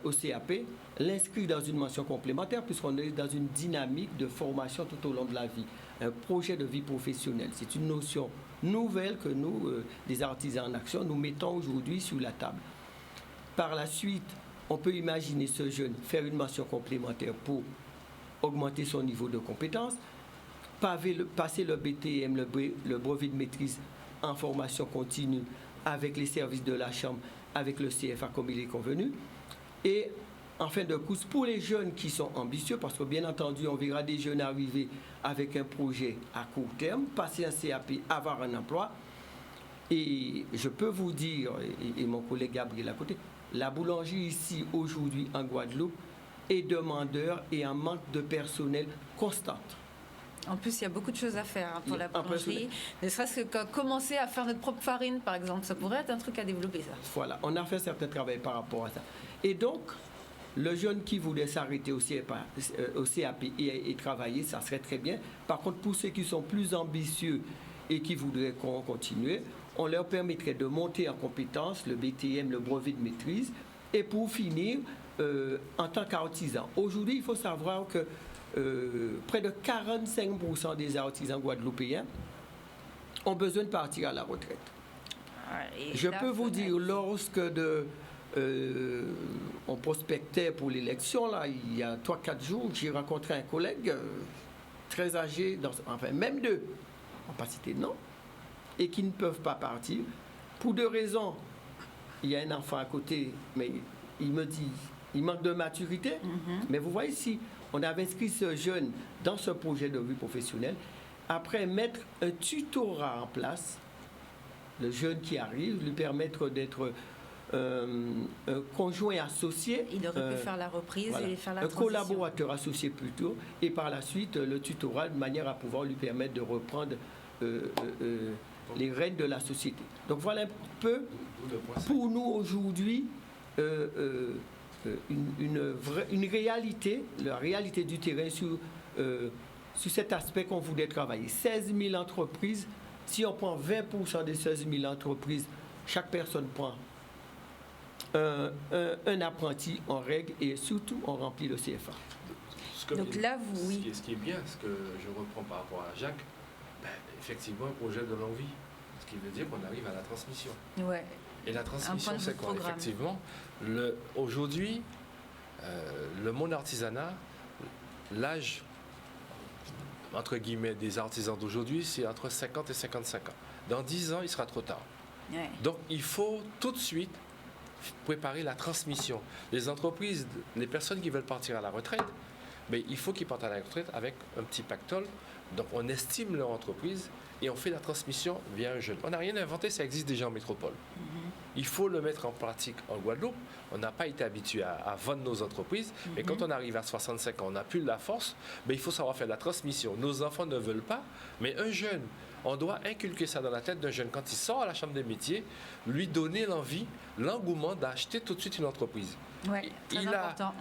Speaker 6: au CAP, l'inscrit dans une mention complémentaire puisqu'on est dans une dynamique de formation tout au long de la vie, un projet de vie professionnelle. C'est une notion nouvelle que nous, les artisans en action, nous mettons aujourd'hui sur la table. Par la suite, on peut imaginer ce jeune faire une mention complémentaire pour augmenter son niveau de compétence, passer le BTM, le brevet de maîtrise en formation continue avec les services de la Chambre, avec le CFA comme il est convenu. Et en fin de course, pour les jeunes qui sont ambitieux, parce que bien entendu, on verra des jeunes arriver avec un projet à court terme, passer un CAP, avoir un emploi. Et je peux vous dire, et mon collègue Gabriel à côté, la boulangerie ici, aujourd'hui, en Guadeloupe, est demandeur et en manque de personnel constante.
Speaker 1: En plus, il y a beaucoup de choses à faire pour la boulangerie. Ne serait-ce que commencer à faire notre propre farine, par exemple. Ça pourrait être un truc à développer, ça.
Speaker 6: Voilà, on a fait un certain travail par rapport à ça. Et donc, le jeune qui voulait s'arrêter au CAP et travailler, ça serait très bien. Par contre, pour ceux qui sont plus ambitieux et qui voudraient continuer, on leur permettrait de monter en compétence le BTM, le brevet de maîtrise, et pour finir, en tant qu'artisan. Aujourd'hui, il faut savoir que près de 45% des artisans guadeloupéens ont besoin de partir à la retraite. Je peux vous dire, lorsque on prospectait pour l'élection, là, il y a 3-4 jours, j'ai rencontré un collègue très âgé, enfin même deux, on ne va pas citer de nom, et qui ne peuvent pas partir. Pour 2 raisons. Il y a un enfant à côté, mais il me dit, il manque de maturité. Mais vous voyez ici, on avait inscrit ce jeune dans ce projet de vie professionnelle. Après, mettre un tutorat en place, le jeune qui arrive, lui permettre d'être un conjoint associé.
Speaker 1: Il aurait pu faire la reprise et faire la transition.
Speaker 6: Un collaborateur associé plutôt. Et par la suite, le tutorat de manière à pouvoir lui permettre de reprendre les rênes de la société. Donc voilà un peu, pour nous aujourd'hui, une réalité, la réalité du terrain sur cet aspect qu'on voulait travailler. 16 000 entreprises, si on prend 20% des 16 000 entreprises, chaque personne prend un apprenti en règle et surtout on remplit le CFA.
Speaker 1: Donc là, oui.
Speaker 4: Ce qui est bien, ce que je reprends par rapport à Jacques, effectivement, un projet de longue vie. Ce qui veut dire qu'on arrive à la transmission.
Speaker 1: Ouais.
Speaker 4: Et la transmission, c'est quoi? Effectivement, aujourd'hui, le monde artisanat, l'âge, entre guillemets, des artisans d'aujourd'hui, c'est entre 50 et 55 ans. Dans 10 ans, il sera trop tard.
Speaker 1: Ouais.
Speaker 4: Donc, il faut tout de suite préparer la transmission. Les entreprises, les personnes qui veulent partir à la retraite, mais il faut qu'ils partent à la retraite avec un petit pactole. Donc, on estime leur entreprise et on fait la transmission via un jeune. On n'a rien inventé, ça existe déjà en métropole. Il faut le mettre en pratique en Guadeloupe. On n'a pas été habitué à vendre nos entreprises, mais quand on arrive à 65 ans, on n'a plus la force, mais il faut savoir faire la transmission. Nos enfants ne veulent pas, mais un jeune, on doit inculquer ça dans la tête d'un jeune. Quand il sort à la chambre des métiers, lui donner l'envie, l'engouement d'acheter tout de suite une entreprise.
Speaker 1: Ouais,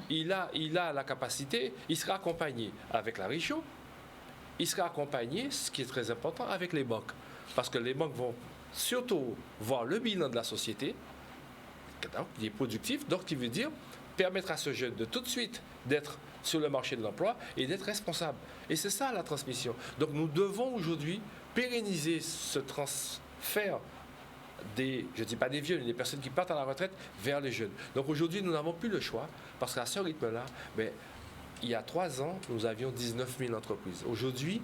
Speaker 4: il a la capacité, il sera accompagné avec la région, il sera accompagné, ce qui est très important, avec les banques. Parce que les banques vont surtout voir le bilan de la société, qui est productif, donc qui veut dire permettre à ce jeune de tout de suite d'être sur le marché de l'emploi et d'être responsable. Et c'est ça la transmission. Donc nous devons aujourd'hui pérenniser ce transfert des, je ne dis pas des vieux, mais des personnes qui partent à la retraite vers les jeunes. Donc aujourd'hui, nous n'avons plus le choix, parce qu'à ce rythme-là, il y a 3 ans, nous avions 19 000 entreprises. Aujourd'hui,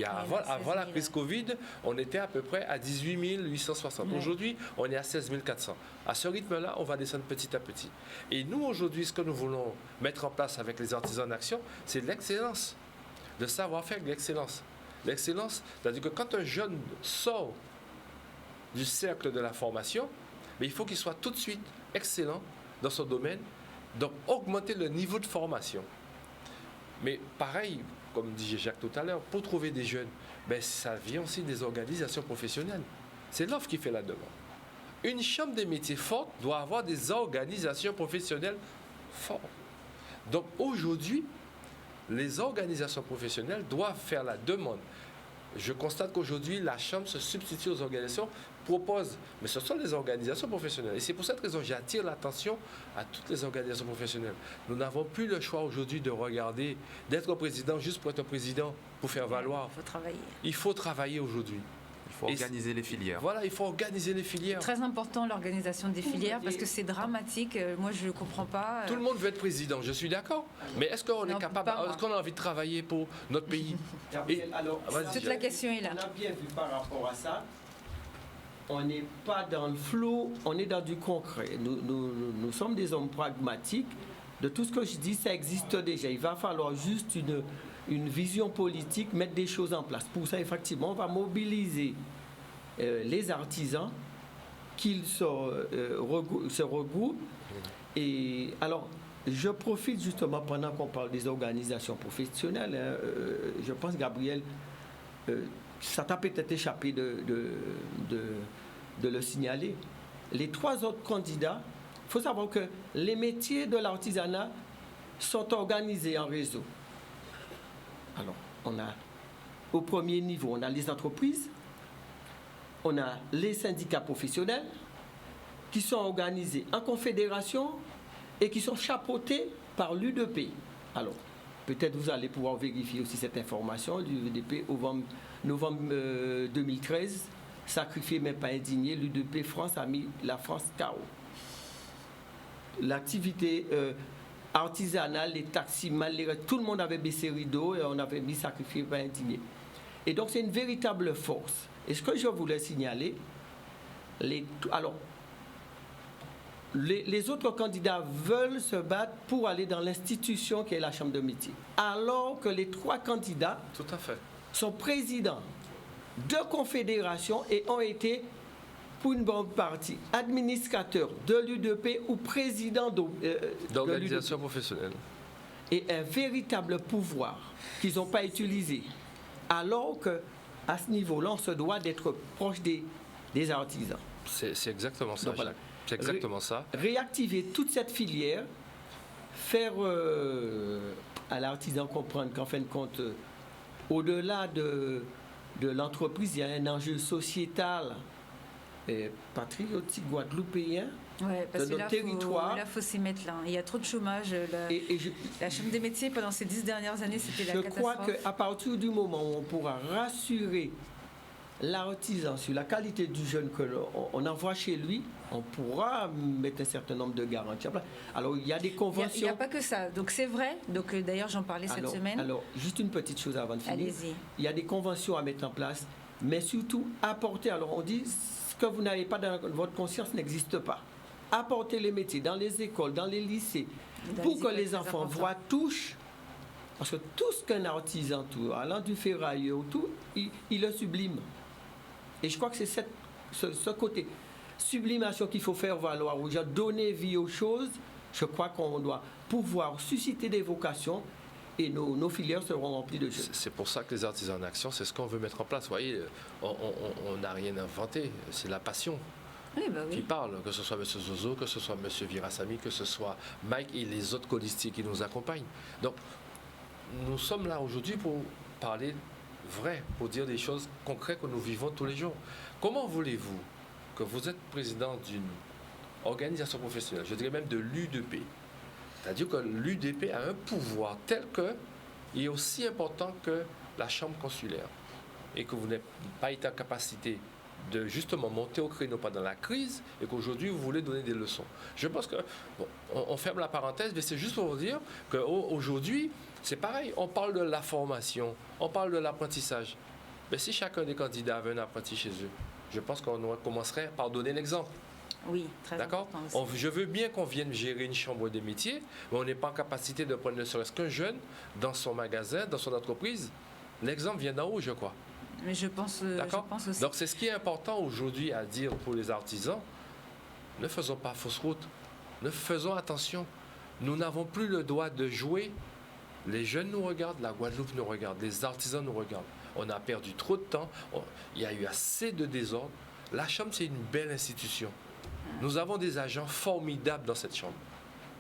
Speaker 4: avant la crise Covid, on était à peu près à 18 860. Oui. Aujourd'hui, on est à 16 400. À ce rythme-là, on va descendre petit à petit. Et nous, aujourd'hui, ce que nous voulons mettre en place avec les artisans d'action, c'est de l'excellence, de savoir-faire, de l'excellence. L'excellence, c'est-à-dire que quand un jeune sort du cercle de la formation, il faut qu'il soit tout de suite excellent dans son domaine, donc augmenter le niveau de formation. Mais pareil, comme disait Jacques tout à l'heure, pour trouver des jeunes, ça vient aussi des organisations professionnelles. C'est l'offre qui fait la demande. Une chambre des métiers forte doit avoir des organisations professionnelles fortes. Donc aujourd'hui, les organisations professionnelles doivent faire la demande. Je constate qu'aujourd'hui, la Chambre se substitue aux organisations, propose, mais ce sont les organisations professionnelles. Et c'est pour cette raison que j'attire l'attention à toutes les organisations professionnelles. Nous n'avons plus le choix aujourd'hui de regarder, d'être président juste pour être un président, pour faire valoir.
Speaker 1: Il faut travailler.
Speaker 4: Il faut travailler aujourd'hui.
Speaker 3: Il faut organiser les filières.
Speaker 4: Voilà, il faut organiser les filières.
Speaker 1: Très important l'organisation des filières parce que c'est dramatique. Moi, je ne comprends pas.
Speaker 4: Tout le monde veut être président, je suis d'accord. Mais est-ce qu'on est capable, est-ce qu'on a envie de travailler pour notre pays?
Speaker 6: Alors,
Speaker 1: toute la question est là.
Speaker 6: On a bien vu par rapport à ça. On n'est pas dans le flou, on est dans du concret. Nous sommes des hommes pragmatiques. De tout ce que je dis, ça existe déjà. Il va falloir juste une vision politique, mettre des choses en place. Pour ça, effectivement, on va mobiliser les artisans, qu'ils se regroupent. Et alors, je profite justement, pendant qu'on parle des organisations professionnelles, je pense, Gabriel, ça t'a peut-être échappé de le signaler. Les 3 autres candidats, il faut savoir que les métiers de l'artisanat sont organisés en réseau. Alors, on a au premier niveau, on a les entreprises, on a les syndicats professionnels qui sont organisés en confédération et qui sont chapeautés par l'UDP. Alors, peut-être vous allez pouvoir vérifier aussi cette information. L'UDP, novembre 2013, sacrifié mais pas indigné, l'UDP France a mis la France KO. L'activité artisanale, les taximans, tout le monde avait baissé rideau et on avait mis sacrifié pas indigné. Et donc c'est une véritable force. Et ce que je voulais signaler, les autres candidats veulent se battre pour aller dans l'institution qui est la Chambre de métier. Alors que les 3 candidats
Speaker 4: tout à fait
Speaker 6: sont présidents de confédérations et ont été, pour une bonne partie, administrateurs de l'UDP ou présidents
Speaker 4: d'organisations professionnelles.
Speaker 6: Et un véritable pouvoir qu'ils n'ont pas utilisé. Alors qu'à ce niveau-là, on se doit d'être proche des artisans.
Speaker 4: C'est exactement ça.
Speaker 6: Donc, voilà.
Speaker 4: C'est exactement ça.
Speaker 6: Réactiver toute cette filière, faire à l'artisan comprendre qu'en fin de compte, au-delà de l'entreprise, il y a un enjeu sociétal et patriotique guadeloupéen
Speaker 1: parce
Speaker 6: de notre territoire.
Speaker 1: Là, il faut s'y mettre là. Il y a trop de chômage. La Chambre des métiers, pendant ces 10 dernières années, c'était la catastrophe.
Speaker 6: Je crois qu'à partir du moment où on pourra rassurer l'artisan sur la qualité du jeune que l'on envoie chez lui, on pourra mettre un certain nombre de garanties. Alors, il y a des conventions.
Speaker 1: Il n'y a pas que ça. Donc, c'est vrai. Donc, d'ailleurs, j'en parlais cette semaine.
Speaker 6: Alors, juste une petite chose avant de finir.
Speaker 1: Allez-y.
Speaker 6: Il y a des conventions à mettre en place, mais surtout apporter. Alors, on dit ce que vous n'avez pas dans votre conscience n'existe pas. Apporter les métiers dans les écoles, dans les lycées, pour que les enfants voient, touchent. Parce que tout ce qu'un artisan, allant du ferrailleur, tout, il le sublime. Et je crois que c'est ce côté sublimation qu'il faut faire valoir aux gens, donner vie aux choses. Je crois qu'on doit pouvoir susciter des vocations et nos filières seront remplies de choses.
Speaker 4: C'est pour ça que les artisans en action, c'est ce qu'on veut mettre en place. Vous voyez, on n'a rien inventé, c'est la passion.
Speaker 1: Oui,
Speaker 4: qui parle, que ce soit M. Zozo, que ce soit M. Virasamy, que ce soit Mike et les autres colistiers qui nous accompagnent. Donc, nous sommes là aujourd'hui pour parler vrai, pour dire des choses concrètes que nous vivons tous les jours. Comment voulez-vous que vous êtes président d'une organisation professionnelle, je dirais même de l'UDP, c'est-à-dire que l'UDP a un pouvoir tel que il est aussi important que la chambre consulaire et que vous n'avez pas été en capacité de justement monter au créneau pendant la crise et qu'aujourd'hui vous voulez donner des leçons. Je pense que, bon, on ferme la parenthèse, mais c'est juste pour vous dire qu'aujourd'hui, c'est pareil, on parle de la formation, on parle de l'apprentissage. Mais si chacun des candidats avait un apprenti chez eux, je pense qu'on commencerait par donner l'exemple.
Speaker 1: Oui, très
Speaker 4: d'accord. Je veux bien qu'on vienne gérer une chambre des métiers, mais on n'est pas en capacité de prendre ne serait-ce qu'un jeune dans son magasin, dans son entreprise. L'exemple vient d'en haut, je crois.
Speaker 1: Mais je pense aussi.
Speaker 4: Donc c'est ce qui est important aujourd'hui à dire pour les artisans. Ne faisons pas fausse route. Ne faisons attention. Nous n'avons plus le droit de jouer. Les jeunes nous regardent, la Guadeloupe nous regarde, les artisans nous regardent. On a perdu trop de temps. Il y a eu assez de désordre. La Chambre, c'est une belle institution. Nous avons des agents formidables dans cette Chambre.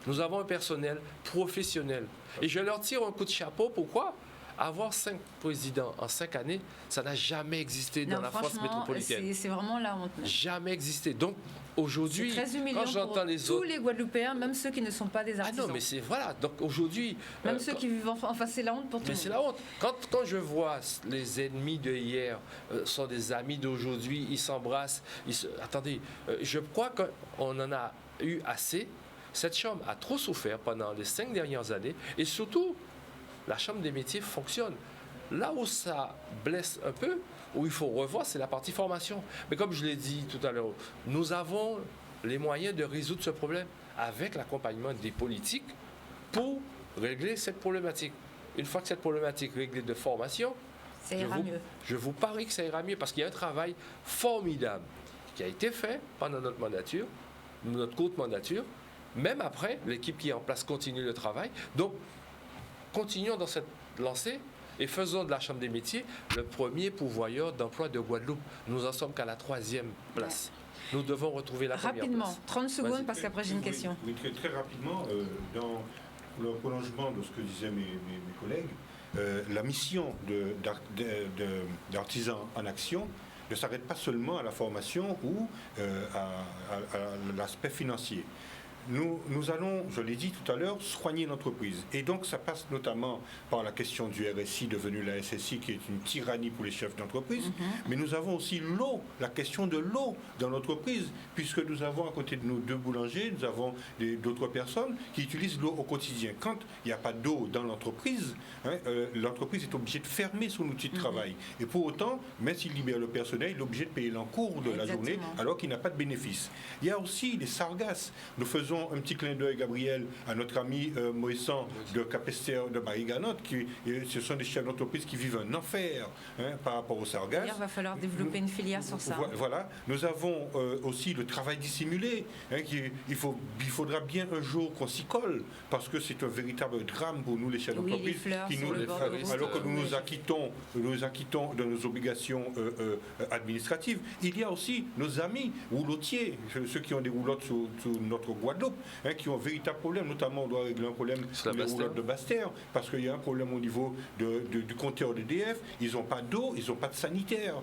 Speaker 4: Nous avons un personnel professionnel. Et je leur tire un coup de chapeau. Pourquoi ? Avoir 5 présidents en 5 années, ça n'a jamais existé dans la France métropolitaine.
Speaker 1: C'est vraiment la honte.
Speaker 4: Jamais existé. Donc aujourd'hui,
Speaker 1: quand j'entends les autres, tous les Guadeloupéens, même ceux qui ne sont pas des artisans.
Speaker 4: Ah non, mais c'est voilà. Donc aujourd'hui,
Speaker 1: même ceux qui vivent enfin, c'est la honte pour tout le monde.
Speaker 4: Mais c'est la honte. Quand je vois les ennemis de hier sont des amis d'aujourd'hui, ils s'embrassent. Attendez, je crois qu'on en a eu assez. Cette chambre a trop souffert pendant les 5 dernières années, et surtout. La Chambre des métiers fonctionne. Là où ça blesse un peu, où il faut revoir, c'est la partie formation. Mais comme je l'ai dit tout à l'heure, nous avons les moyens de résoudre ce problème avec l'accompagnement des politiques pour régler cette problématique. Une fois que cette problématique est réglée de formation, je vous parie que ça ira mieux parce qu'il y a un travail formidable qui a été fait pendant notre mandature, notre courte mandature. Même après, l'équipe qui est en place continue le travail. Donc, continuons dans cette lancée et faisons de la Chambre des métiers le premier pourvoyeur d'emploi de Guadeloupe. Nous en sommes qu'à la 3e place. Nous devons retrouver la première place.
Speaker 1: Rapidement, 30 secondes parce qu'après j'ai une question.
Speaker 5: Oui, très rapidement, dans le prolongement de ce que disaient mes collègues, la mission d'artisans en action ne s'arrête pas seulement à la formation ou à l'aspect financier. Nous allons, je l'ai dit tout à l'heure, soigner l'entreprise. Et donc, ça passe notamment par la question du RSI devenu la SSI, qui est une tyrannie pour les chefs d'entreprise. Mais nous avons aussi l'eau, la question de l'eau dans l'entreprise, puisque nous avons à côté de nous 2 boulangers, nous avons d'autres personnes qui utilisent l'eau au quotidien. Quand il n'y a pas d'eau dans l'entreprise, l'entreprise est obligée de fermer son outil de travail. Et pour autant, même s'il libère le personnel, il est obligé de payer l'encours de la journée, alors qu'il n'a pas de bénéfice. Il y a aussi les sargasses. Nous faisons un petit clin d'œil, Gabriel, à notre ami Moïsan de Capester de Marie-Ganotte, ce sont des chefs d'entreprise qui vivent un enfer par rapport aux sargasses.
Speaker 1: Il va falloir développer une filière sur ça.
Speaker 5: Voilà. Nous avons aussi le travail dissimulé. Il faudra bien un jour qu'on s'y colle, parce que c'est un véritable drame pour nous, les chefs d'entreprise, alors que nous nous acquittons de nos obligations administratives. Il y a aussi nos amis roulotiers, ceux qui ont des roulottes sur notre Guadeloupe, qui ont un véritable problème. Notamment, on doit régler un problème sur les roulottes de Basse-Terre, parce qu'il y a un problème au niveau du compteur d'EDF. Ils n'ont pas d'eau, ils n'ont pas de sanitaire.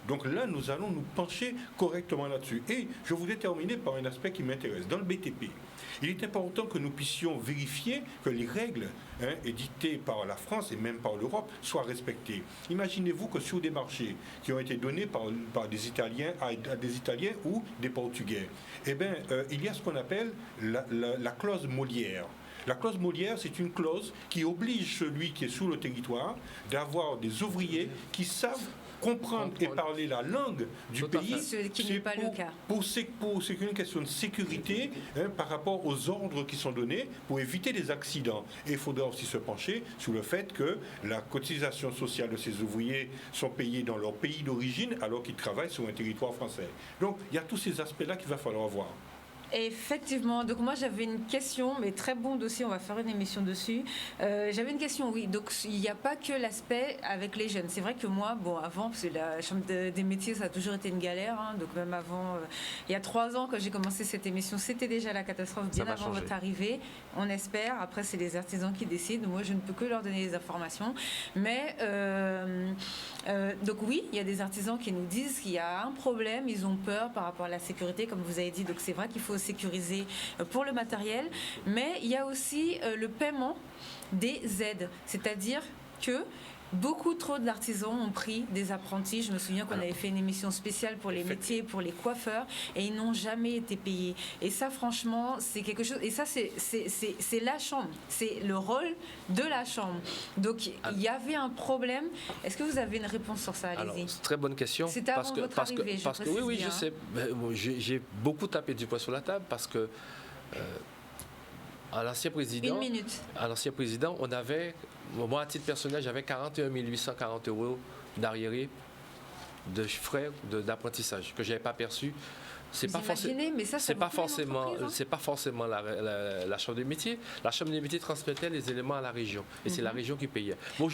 Speaker 5: Donc là, nous allons nous pencher correctement là-dessus. Et je voudrais terminer par un aspect qui m'intéresse. Dans le BTP, il est important que nous puissions vérifier que les règles édictées par la France et même par l'Europe soient respectées. Imaginez-vous que sur des marchés qui ont été donnés par des Italiens à des Italiens ou des Portugais, il y a ce qu'on appelle la clause Molière. La clause Molière, c'est une clause qui oblige celui qui est sur le territoire d'avoir des ouvriers qui savent comprendre et parler la langue du pays.
Speaker 1: Ce qui n'est pas le cas.
Speaker 5: C'est une question de sécurité par rapport aux ordres qui sont donnés pour éviter des accidents. Et il faudra aussi se pencher sur le fait que la cotisation sociale de ces ouvriers sont payés dans leur pays d'origine alors qu'ils travaillent sur un territoire français. Donc il y a tous ces aspects-là qu'il va falloir voir.
Speaker 1: Effectivement, donc moi j'avais une question, mais très bon dossier, on va faire une émission dessus. J'avais une question, oui, donc il n'y a pas que l'aspect avec les jeunes. C'est vrai que moi, bon, avant, parce que la Chambre des métiers, ça a toujours été une galère, hein, donc même avant, il y a 3 ans, quand j'ai commencé cette émission, c'était déjà la catastrophe, bien avant votre arrivée, on espère. Après, c'est les artisans qui décident, moi je ne peux que leur donner les informations. Mais, donc oui, il y a des artisans qui nous disent qu'il y a un problème, ils ont peur par rapport à la sécurité, comme vous avez dit, donc c'est vrai qu'il faut sécuriser pour le matériel, mais il y a aussi le paiement des aides, c'est-à-dire que beaucoup trop d'artisans ont pris des apprentis. Je me souviens qu'on avait fait une émission spéciale pour les métiers, pour les coiffeurs, et ils n'ont jamais été payés. Et ça, franchement, c'est quelque chose. Et ça, c'est la Chambre. C'est le rôle de la Chambre. Donc, il y avait un problème. Est-ce que vous avez une réponse sur ça? Allez-y.
Speaker 4: Alors, très bonne question.
Speaker 1: C'était avant votre arrivée,
Speaker 4: parce que oui, je sais. J'ai beaucoup tapé du poing sur la table parce que à l'ancien président, on avait, moi à titre personnel, j'avais 41 840 € d'arriérés de frais d'apprentissage que je n'avais pas perçu. C'est pas forcément la Chambre des métiers. La Chambre des métiers transmettait les éléments à la région et c'est la région qui payait. Mais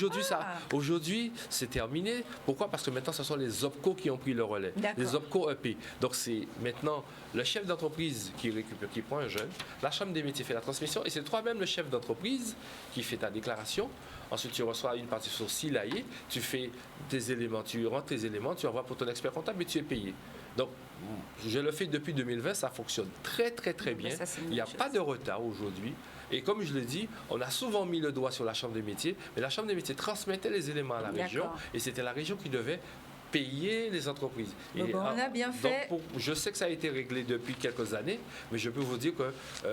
Speaker 4: aujourd'hui, c'est terminé. Pourquoi? Parce que maintenant, ce sont les OPCO qui ont pris le relais. Les OPCO EP. Donc, c'est maintenant le chef d'entreprise qui prend un jeune. La Chambre des métiers fait la transmission et c'est toi-même le chef d'entreprise qui fait ta déclaration. Ensuite, tu reçois une partie sur SILAE, tu fais tes éléments, tu rentres tes éléments, tu envoies pour ton expert comptable et tu es payé. Donc, je le fais depuis 2020, ça fonctionne très bien. Il n'y a pas de retard aujourd'hui. Et comme je l'ai dit, on a souvent mis le doigt sur la Chambre des métiers, mais la Chambre des métiers transmettait les éléments à la région et c'était la région qui devait payer les entreprises.
Speaker 1: Donc, on a bien fait.
Speaker 4: Donc, je sais que ça a été réglé depuis quelques années, mais je peux vous dire que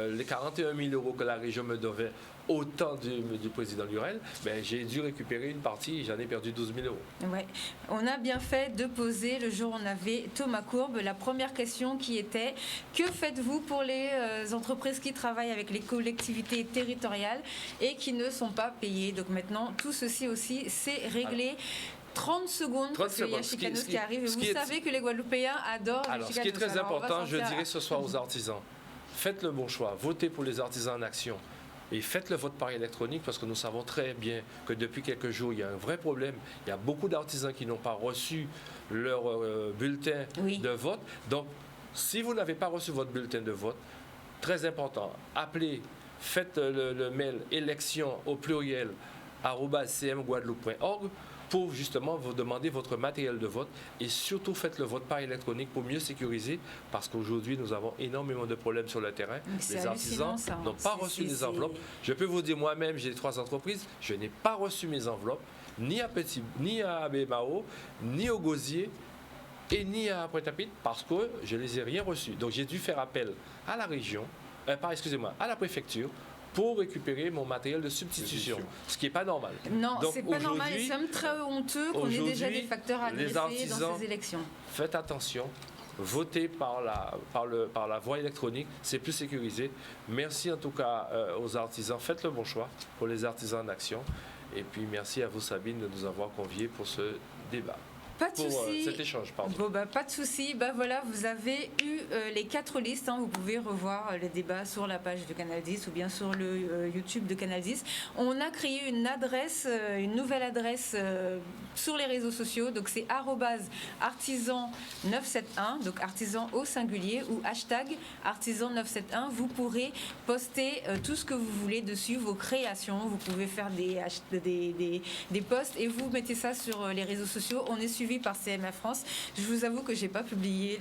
Speaker 4: les 41 000 € que la région me devait au temps du président Lurel, j'ai dû récupérer une partie et j'en ai perdu 12 000 €.
Speaker 1: Ouais. On a bien fait de poser, le jour où on avait Thomas Courbe, la première question qui était: que faites-vous pour les entreprises qui travaillent avec les collectivités territoriales et qui ne sont pas payées? Donc maintenant, tout ceci aussi, c'est réglé. 30 secondes, parce qu'il y a Chicanos qui arrive. Et vous savez que les Guadeloupéens adorent les Chicanos.
Speaker 4: Ce qui est très important, je dirais ce soir aux artisans, faites le bon choix, votez pour les artisans en action. Et faites le vote par électronique parce que nous savons très bien que depuis quelques jours, il y a un vrai problème. Il y a beaucoup d'artisans qui n'ont pas reçu leur bulletin de vote. Donc, si vous n'avez pas reçu votre bulletin de vote, très important, appelez, faites le mail élection au pluriel @cmguadeloupe.org pour justement vous demander votre matériel de vote et surtout faites le vote par électronique pour mieux sécuriser parce qu'aujourd'hui nous avons énormément de problèmes sur le terrain. Les artisans n'ont pas reçu les enveloppes. Je peux vous dire moi-même, j'ai 3 entreprises, je n'ai pas reçu mes enveloppes ni à Abemao, ni au Gosier et ni à Pointe-à-Pitre parce que je ne les ai rien reçus. Donc j'ai dû faire appel à la région, à la préfecture pour récupérer mon matériel de substitution, ce qui n'est pas normal.
Speaker 1: Non, c'est pas normal et c'est même très honteux qu'on ait déjà des facteurs agressés dans ces élections.
Speaker 4: Faites attention, votez par la voie électronique, c'est plus sécurisé. Merci en tout cas aux artisans, faites le bon choix pour les artisans en action. Et puis merci à vous Sabine de nous avoir conviés pour ce débat.
Speaker 1: Pas de souci.
Speaker 4: Cet échange, pardon.
Speaker 1: Bon, pas de souci. Voilà, vous avez eu les 4 listes. Vous pouvez revoir le débat sur la page de Canal 10 ou bien sur le YouTube de Canal 10. On a créé une nouvelle adresse sur les réseaux sociaux. Donc c'est @artisan971, donc artisan au singulier ou #artisan971. Vous pourrez poster tout ce que vous voulez dessus, vos créations. Vous pouvez faire des posts et vous mettez ça sur les réseaux sociaux. On est suivi par CMA France. Je vous avoue que j'ai pas publié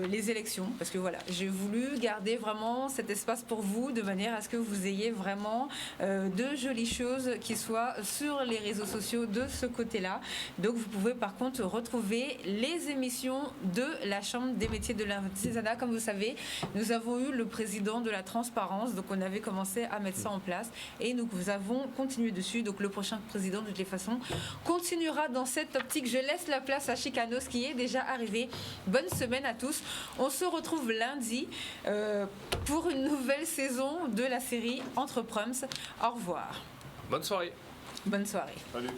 Speaker 1: les élections parce que voilà, j'ai voulu garder vraiment cet espace pour vous de manière à ce que vous ayez vraiment de jolies choses qui soient sur les réseaux sociaux de ce côté-là. Donc vous pouvez par contre retrouver les émissions de la Chambre des métiers de l'artisanat. Comme vous savez, nous avons eu le président de la transparence, donc on avait commencé à mettre ça en place et nous avons continué dessus. Donc le prochain président de toutes les façons continuera dans cette optique. Je laisse la place à Chicanos qui est déjà arrivé. Bonne semaine à tous. On se retrouve lundi pour une nouvelle saison de la série Entre Proms. Au revoir.
Speaker 4: Bonne soirée.
Speaker 1: Bonne soirée.
Speaker 5: Salut.